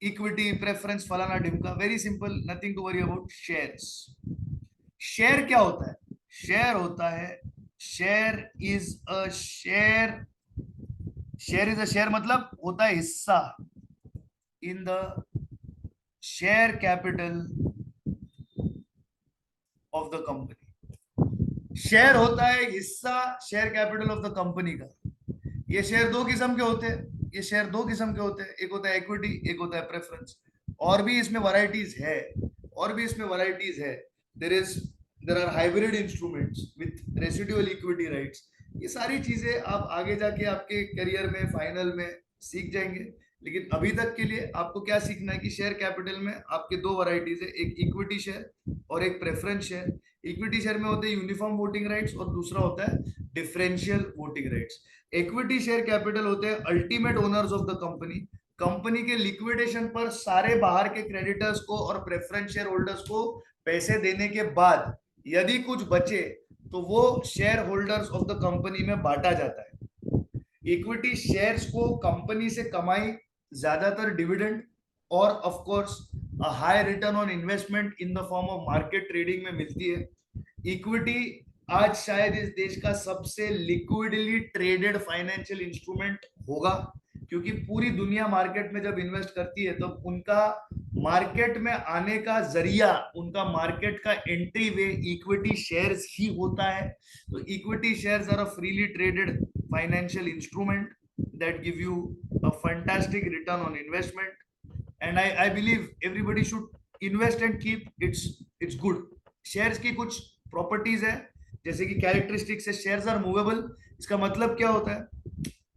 Equity, preference, फलाना ढिमका. Very simple, nothing to worry about. Share क्या होता है? शेयर इज अ शेयर मतलब होता है हिस्सा in the share capital of the company. Share होता है हिस्सा share capital of the company का. ये शेयर दो किस्म के होते हैं. एक होता है इक्विटी, एक होता है प्रेफरेंस. और भी इसमें वैरायटीज है. There are hybrid instruments with residual equity rights. ये सारी चीजें आप आगे जाके आपके करियर में फाइनल में सीख जाएंगे. लेकिन अभी तक के लिए आपको क्या सीखना है कि शेयर कैपिटल में आपके दो वैरायटीज है, एक इक्विटी शेयर और एक प्रेफरेंस शेयर. इक्विटी शेयर में होते हैं यूनिफॉर्म वोटिंग राइट्स और दूसरा होता है differential voting rights. Equity share capital होते हैं ultimate owners of the company के लिक्विडेशन पर सारे बाहर के क्रेडिटर्स को और प्रेफरेंस शेयर होल्डर्स को पैसे देने के बाद यदि कुछ बचे तो वो share holders of the company में बांटा जाता है. इक्विटी शेयर्स को कंपनी से कमाई ज्यादातर डिविडेंड और of course a high return on investment in the form of market trading में मिलती है. इक्विटी आज शायद इस देश का सबसे लिक्विडली ट्रेडेड फाइनेंशियल इंस्ट्रूमेंट होगा, क्योंकि पूरी दुनिया मार्केट में जब इन्वेस्ट करती है तब उनका मार्केट में आने का जरिया, उनका मार्केट का एंट्री वे इक्विटी शेयर्स ही होता है। तो equity shares are a freely traded financial instrument that give you a fantastic return on investment, and I believe everybody should invest and keep it's good. Shares की कुछ properties है, जैसे कि characteristics है, शेयर्स आर मूवेबल। इसका मतलब क्या होता है?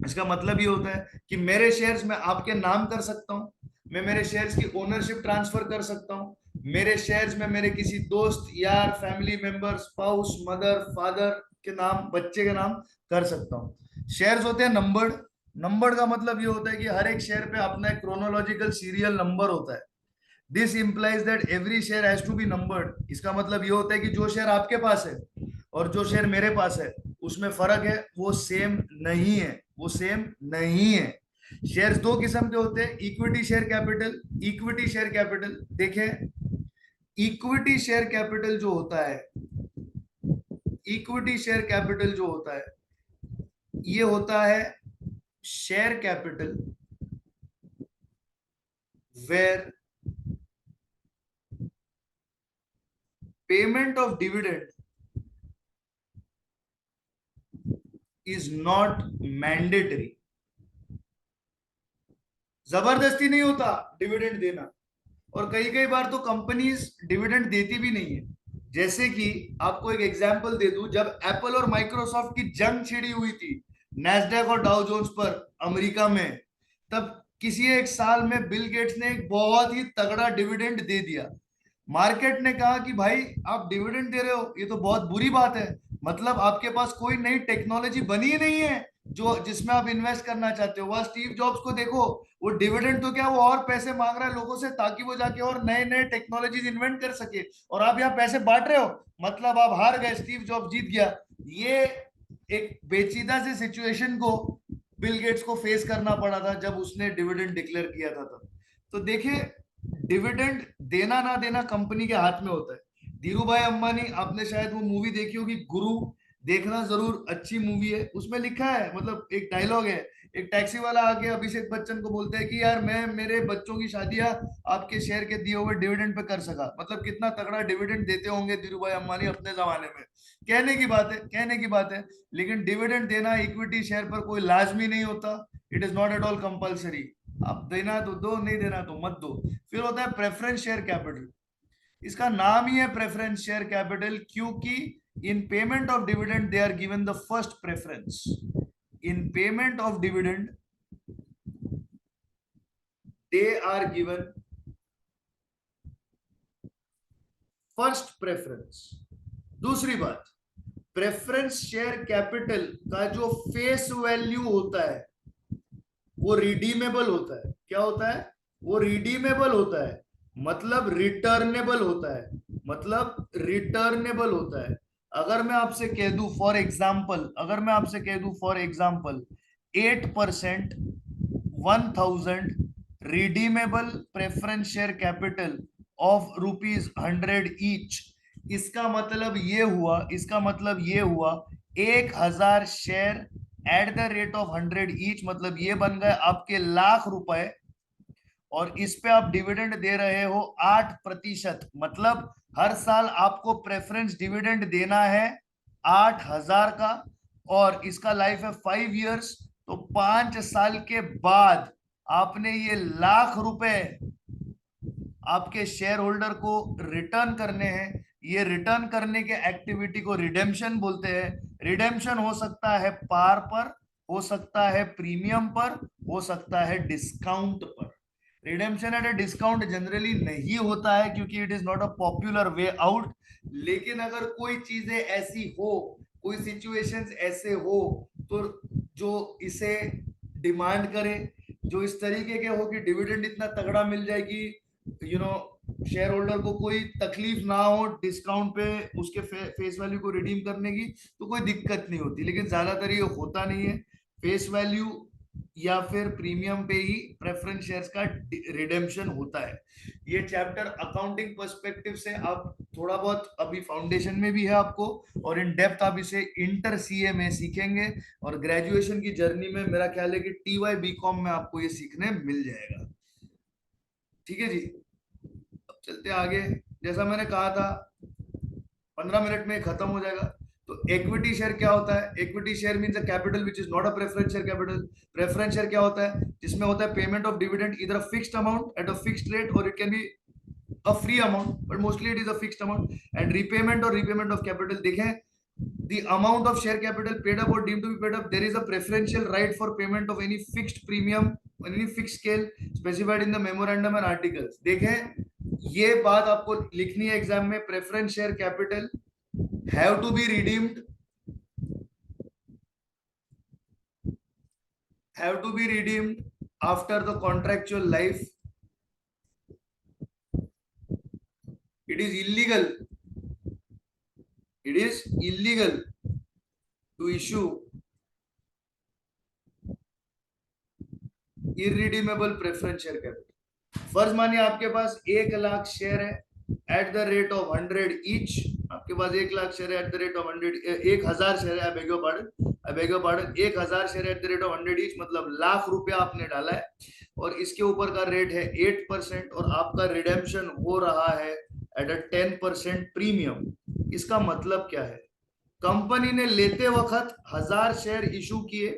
इसका मतलब ये होता है कि मेरे शेयर्स में आपके नाम कर सकता हूं, मैं मेरे शेयर्स की ओनरशिप ट्रांसफर कर सकता हूं, मेरे शेयर्स में मेरे किसी दोस्त, यार, family member, spouse, mother, father के नाम, बच्चे के नाम कर सकता हूं। शेयर्स होते हैं नंबर्ड। नंबर्ड का मतलब ये होता है कि हर एक शेयर पे अपना एक क्रोनोलॉजिकल सीरियल नंबर होता है। This implies that every share has to be numbered. इसका मतलब ये होता है कि जो शेयर आपके पास है और जो शेयर मेरे पास है उसमें फर्क है, वो सेम नहीं है, वो सेम नहीं है। शेयर्स दो किस्म के होते हैं, equity share capital. Equity share capital देखें, इक्विटी शेयर कैपिटल जो होता है, इक्विटी शेयर कैपिटल जो होता है, ये होता है share capital where payment of dividend is not mandatory. जबरदस्ती नहीं होता डिविडेंड देना, और कई कई बार तो कंपनीज डिविडेंड देती भी नहीं है। जैसे कि आपको एक एग्जांपल दे दूं, जब एप्पल और माइक्रोसॉफ्ट की जंग छिड़ी हुई थी नैस्डैक और डाउ जोन्स पर अमेरिका में, तब किसी एक साल में बिल गेट्स ने एक बहुत ही तगड़ा डिविडेंड दे दिया। मार्केट ने कहा कि भाई आप डिविडेंड दे रहे हो, ये तो बहुत बुरी बात है, मतलब आपके पास कोई नई टेक्नोलॉजी बनी ही नहीं है जो जिसमें आप इन्वेस्ट करना चाहते हो। वह स्टीव जॉब्स को देखो, वो डिविडेंड तो क्या, वो और पैसे मांग रहा है लोगों से ताकि वो जाके और नए नए टेक्नोलॉजीज इन्वेंट कर सके, और आप यहाँ पैसे बांट रहे हो, मतलब आप हार गए, स्टीव जॉब्स जीत गया। ये एक पेचीदा से सिचुएशन को बिल गेट्स को फेस करना पड़ा था जब उसने डिविडेंड डिक्लेयर किया था तब। तो देखिए, डिविडेंड देना ना देना कंपनी के हाथ में होता है। धीरू भाई अंबानी, आपने शायद वो मूवी देखी होगी गुरु, देखना जरूर, अच्छी मूवी है। उसमें लिखा है, मतलब एक डायलॉग है, एक टैक्सी वाला आके अभिषेक बच्चन को बोलता है कि यार मैं मेरे बच्चों की शादियां आपके शेयर के दिए हुए डिविडेंड पे कर सका। मतलब कितना तगड़ा डिविडेंड देते होंगे धीरू भाई अंबानी अपने जमाने में। कहने की बात है, कहने की बात है, लेकिन डिविडेंड देना इक्विटी शेयर पर कोई लाजमी नहीं होता। It is not at all compulsory. आप देना है तो दो, नहीं देना तो मत दो। फिर होता है प्रेफरेंस शेयर कैपिटल। इसका नाम ही है प्रेफरेंस शेयर कैपिटल, क्योंकि in payment of dividend they are given the first preference. In payment of dividend they are given first preference. दूसरी बात, प्रेफरेंस शेयर कैपिटल का जो फेस वैल्यू होता है वो रिडीमेबल होता है। क्या होता है? वो रिडीमेबल होता है, मतलब रिटर्नेबल होता है, मतलब रिटर्नेबल होता है। अगर मैं आपसे कह दूं फॉर एग्जाम्पल, अगर मैं आपसे कह दूं for example 8% 1000 redeemable preference share capital of ₹100 each, इसका मतलब ये हुआ, इसका मतलब ये हुआ 1000 share at the rate of 100 each, मतलब ये बन गए आपके ₹1,00,000, और इस पे आप डिविडेंड दे रहे हो 8%, मतलब हर साल आपको प्रेफरेंस डिविडेंड देना है 8,000 का, और इसका लाइफ है 5 इयर्स। तो 5 साल के बाद आपने ये ₹1,00,000 आपके शेयर होल्डर को रिटर्न करने हैं। ये रिटर्न करने के एक्टिविटी को रिडेम्पशन बोलते हैं। रिडेम्पशन हो सकता है पार पर, हो सकता है प्रीमियम पर, हो सकता है डिस्काउंट पर। Redemption at a discount generally नहीं होता है क्योंकि it is not a popular way out. लेकिन अगर कोई चीजें ऐसी हो, कोई सिचुएशंस ऐसे हो, तो जो इसे डिमांड करे, जो इस तरीके के हो कि डिविडेंड इतना तगड़ा मिल जाए कि शेयर होल्डर को कोई तकलीफ ना हो डिस्काउंट पे उसके फेस वैल्यू को रिडीम करने की, तो कोई दिक्कत नहीं होती। लेकिन ज्यादातर ये होता नहीं है। फेस वैल्यू या फिर प्रीमियम पे ही प्रेफरेंस शेयर्स का रिडेम्पशन होता है। ये चैप्टर अकाउंटिंग पर्सपेक्टिव से आप थोड़ा बहुत अभी फाउंडेशन में भी है आपको, और इन डेप्थ आप इसे इंटर सीए में सीखेंगे, और ग्रेजुएशन की जर्नी में मेरा ख्याल है कि टीवाई बीकॉम में आपको ये सीखने मिल जाएगा। ठीक है जी, अब चलते आगे। जैसा मैंने कहा था 15 मिनट में खत्म हो जाएगा। तो इक्विटी शेयर क्या होता है? Equity share means a capital which is not a preference share capital. Preference share क्या होता है? जिसमें होता है पेमेंट ऑफ डिविडेंड इधर a fixed amount at a fixed rate, और it can be a free amount, but mostly it is a fixed amount. And repayment or repayment of capital, देखें, the amount of share capital paid up or deemed to be paid up, there is a preferential right for payment of any fixed premium or any fixed scale specified in the memorandum and articles। देखें, ये बात आपको लिखनी है exam में, preference share capital have to be redeemed, have to be redeemed after the contractual life. It is illegal, it is illegal to issue irredeemable preference share capital। फर्ज मानिए आपके पास 1 लाख शेयर है at the rate of 100 each. आपके पास 1 lakh share है at the rate of 100, 1000 share है, I beg your pardon, I beg your pardon, 1000 share at the rate of 100 each, मतलब लाख रुपया आपने डाला है, और इसके ऊपर का रेट है 8%, और आपका रिडेम्पशन हो रहा है एट अ 10% प्रीमियम। इसका मतलब क्या है? कंपनी ने लेते वक्त 1000 शेयर इशू किए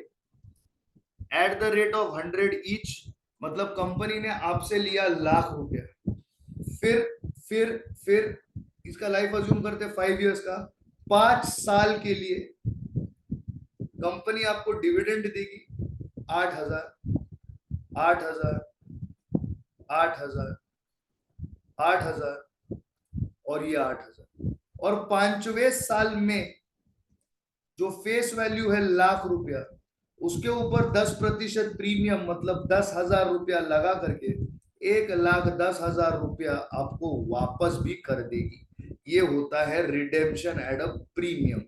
eight the rate of 100 each, मतलब कंपनी ने आपसे लिया लाख रुपया। फिर फिर फिर इसका लाइफ अज्यूम करते 5 इयर्स का, 5 साल के लिए कंपनी आपको डिविडेंड देगी 8,000, 8,000, 8,000, 8,000, और ये 8,000, और 5वें साल में जो फेस वैल्यू है लाख रुपया, उसके ऊपर 10% प्रीमियम, मतलब 10,000 रुपया लगा करके 1,10,000 रुपया आपको वापस भी कर देगी। ये होता है रिडेम्पशन एट अ प्रीमियम,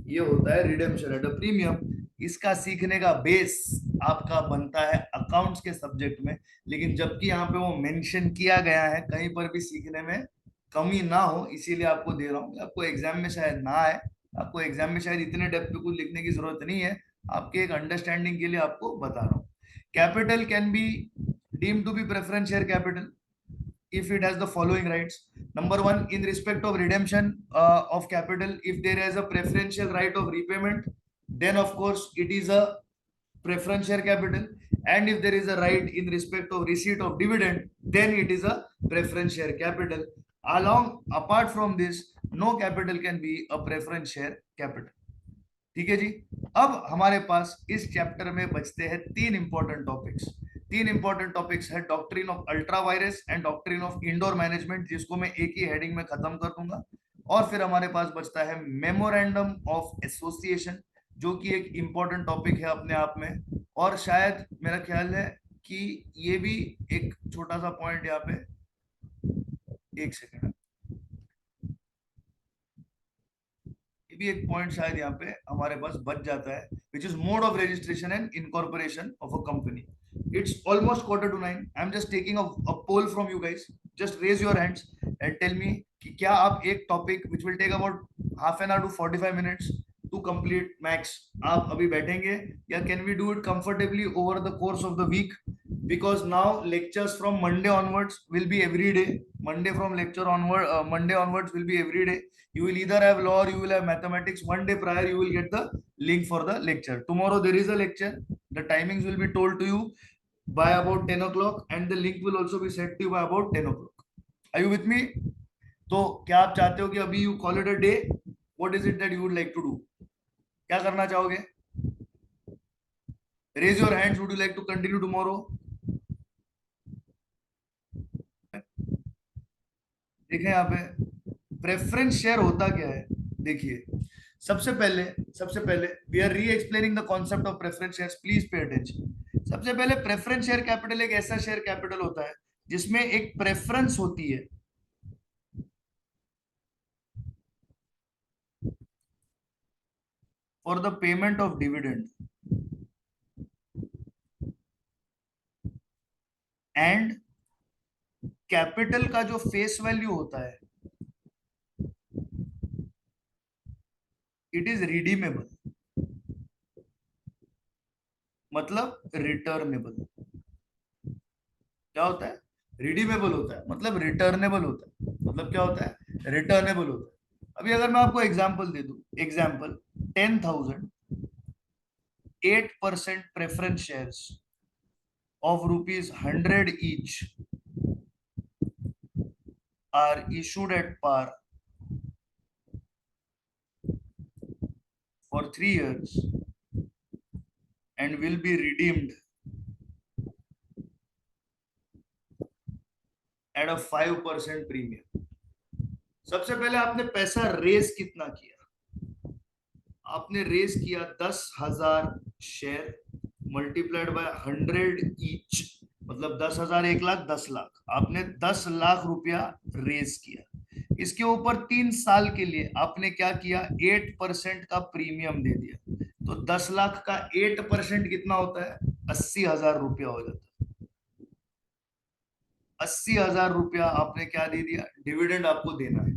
ये होता है रिडेम्पशन एट अ प्रीमियम। इसका सीखने का बेस आपका बनता है अकाउंट्स के सब्जेक्ट में, लेकिन जबकि यहाँ पे वो मेंशन किया गया है, कहीं पर भी सीखने में कमी ना हो, इसीलिए आपको दे रहा हूँ। आपको एग्जाम में शायद ना आए, आपको एग्जाम में शायद इतने डेप्थ पे कुछ लिखने की जरूरत नहीं है, आपके एक अंडरस्टैंडिंग के लिए आपको बता रहा हूँ। Capital can be deemed to be preference share capital if it has the following rights. Number one, in respect of redemption of capital, if there is a preferential right of repayment, then of course it is a preference share capital. And if there is a right in respect of receipt of dividend, then it is a preference share capital. Along apart from this, no capital can be a preference share capital। ठीक है जी। अब हमारे पास इस chapter में बचते हैं 3 important topics. 3 important topics है doctrine of ultra vires and doctrine of indoor management, जिसको मैं एक ही हेडिंग में खत्म कर दूंगा। और फिर हमारे पास बचता है मेमोरेंडम ऑफ एसोसिएशन, जो कि एक इंपॉर्टेंट टॉपिक है अपने आप में, और शायद मेरा ख्याल है कि ये भी एक छोटा सा पॉइंट यहाँ पे, एक सेकेंड, ये भी एक पॉइंट शायद यहाँ पे हमारे पास बच जाता है, which is mode of registration and incorporation of a company. It's almost 8:45। I am just taking a poll from you guys, just raise your hands and tell me कि क्या आप एक topic which will take about half an hour to 45 minutes to complete max, आप अभी बैठेंगे, या can we do it comfortably over the course of the week? Because now lectures from Monday onwards will be every day. Monday onwards will be every day. You will either have law or you will have mathematics. One day prior you will get the link for the lecture. Tomorrow there is a lecture, the timings will be told to you by about 10 o'clock, and the link will also be sent to you by about 10 o'clock. Are you with me? तो क्या आप चाहते हो कि अभी you call it a day? What is it that you would like to do? क्या करना चाहोगे? Raise your hands, would you like to continue tomorrow? देखें यहाँ पे प्रेफरेंस शेयर होता क्या है। देखिए, सबसे पहले वी आर री explaining the concept of preference shares, please pay attention. सबसे पहले प्रेफरेंस शेयर कैपिटल एक ऐसा शेयर कैपिटल होता है जिसमें एक प्रेफरेंस होती है for the payment of dividend. And capital का जो फेस वैल्यू होता है इट इज रिडीमेबल, मतलब रिटर्नेबल। क्या होता है? रिडीमेबल होता है मतलब रिटर्नेबल होता है। मतलब क्या होता है? रिटर्नेबल होता है। अभी अगर मैं आपको एग्जांपल दे दूं, example 10,000 8% preference shares of ₹100 each are issued at par for 3 years and will be redeemed at a 5% premium। सबसे पहले आपने पैसा रेज कितना किया? आपने रेज किया 10,000 शेयर मल्टीप्लाइड बाय 100 ईच, मतलब 10,000 1 लाख 10 लाख। आपने 10 लाख रुपया रेज किया। इसके ऊपर 3 साल के लिए आपने क्या किया? 8% का प्रीमियम दे दिया। तो 10 लाख का 8% कितना होता है? 80,000 रुपया हो जाता है। 80,000 रुपया आपने क्या दे दिया? डिविडेंड आपको देना है।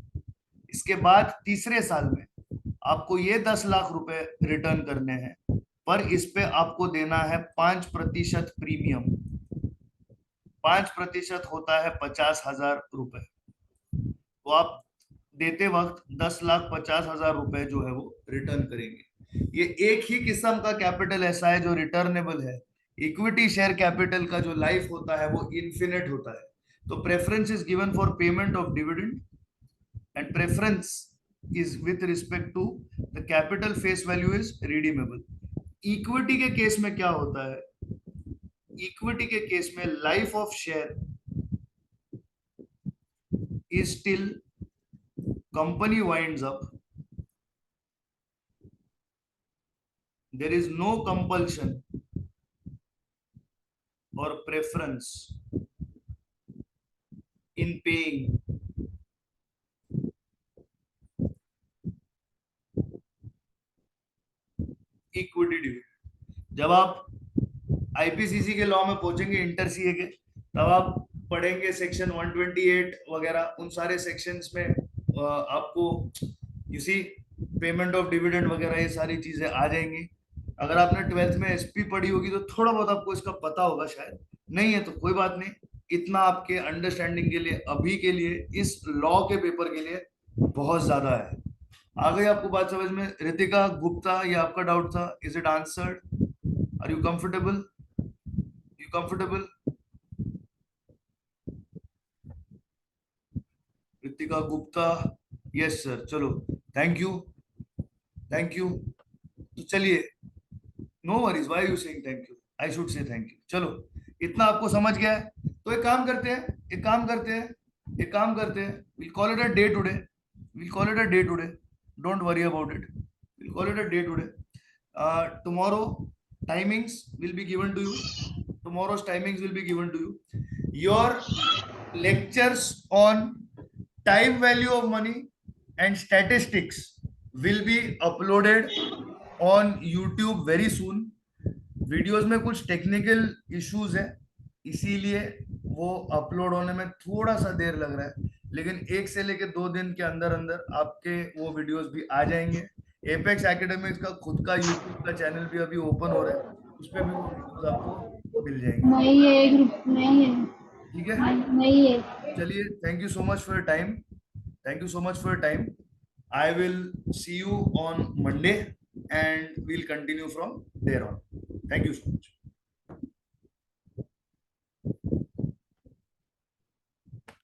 इसके बाद तीसरे साल में आपको ये 10 लाख रुपए रिटर्न करने हैं, पर इस पे आपको देना है 5% प्रीमियम। 5% होता है 50,000 रुपए। तो आप देते वक्त 10,50,000 रुपए जो है वो रिटर्न करेंगे। ये एक ही किस्म का कैपिटल ऐसा है जो रिटर्नेबल है। इक्विटी शेयर कैपिटल का जो लाइफ होता है वो इन्फिनिट होता है। तो preference is given for payment of dividend and preference is with respect to the capital face value is redeemable. Equity के केस में क्या होता है? इक्विटी के केस में life of share is till company winds up, there is no compulsion or preference in paying equity dividend। जब आप IPCC के लॉ में पहुंचेंगे, इंटर सीए के, तब आप पढ़ेंगे सेक्शन 128 वगैरह। उन सारे सेक्शंस में आपको इसी पेमेंट ऑफ डिविडेंड वगैरह ये सारी चीजें आ जाएंगी। अगर आपने 12th में एसपी पढ़ी होगी तो थोड़ा बहुत आपको इसका पता होगा, शायद नहीं है तो कोई बात नहीं। इतना आपके अंडरस्टैंडिंग के लिए, अभी के लिए, इस लॉ के पेपर के लिए बहुत ज्यादा है। आ गई आपको बात समझ में? रितिका गुप्ता, ये आपका डाउट था, is it answered? Are you comfortable? You comfortable? Ritika Gupta, yes sir. चलो, थैंक यू, थैंक यू। तो चलिए, no worries, why you saying thank you? I should say thank you. चलो, इतना आपको समझ गया है तो एक काम करते हैं, एक काम करते हैं, एक काम करते हैं। Will call it a day today, will call it a day today. Don't worry about it, will call it a day today. Tomorrow timings will be given to you, tomorrow's timings will be given to you. Your lectures on time value of money and statistics will be uploaded on YouTube very soon। Videos में कुछ technical issues है, इसीलिए वो upload होने में थोड़ा सा देर लग रहा है, लेकिन 1 से लेकर 2 दिन के अंदर अंदर आपके वो वीडियोस भी आ जाएंगे। एपेक्स एकेडमिक्स का खुद का यूट्यूब का चैनल भी अभी ओपन हो रहा है, उस पर भी वो वीडियोस आपको मिल जाएंगे। नहीं है, ग्रुप नहीं है, ठीक है, नहीं है। चलिए, thank you so much for your time, thank you so much for your time. I will see you on Monday and we'll continue from there on. Thank you so much.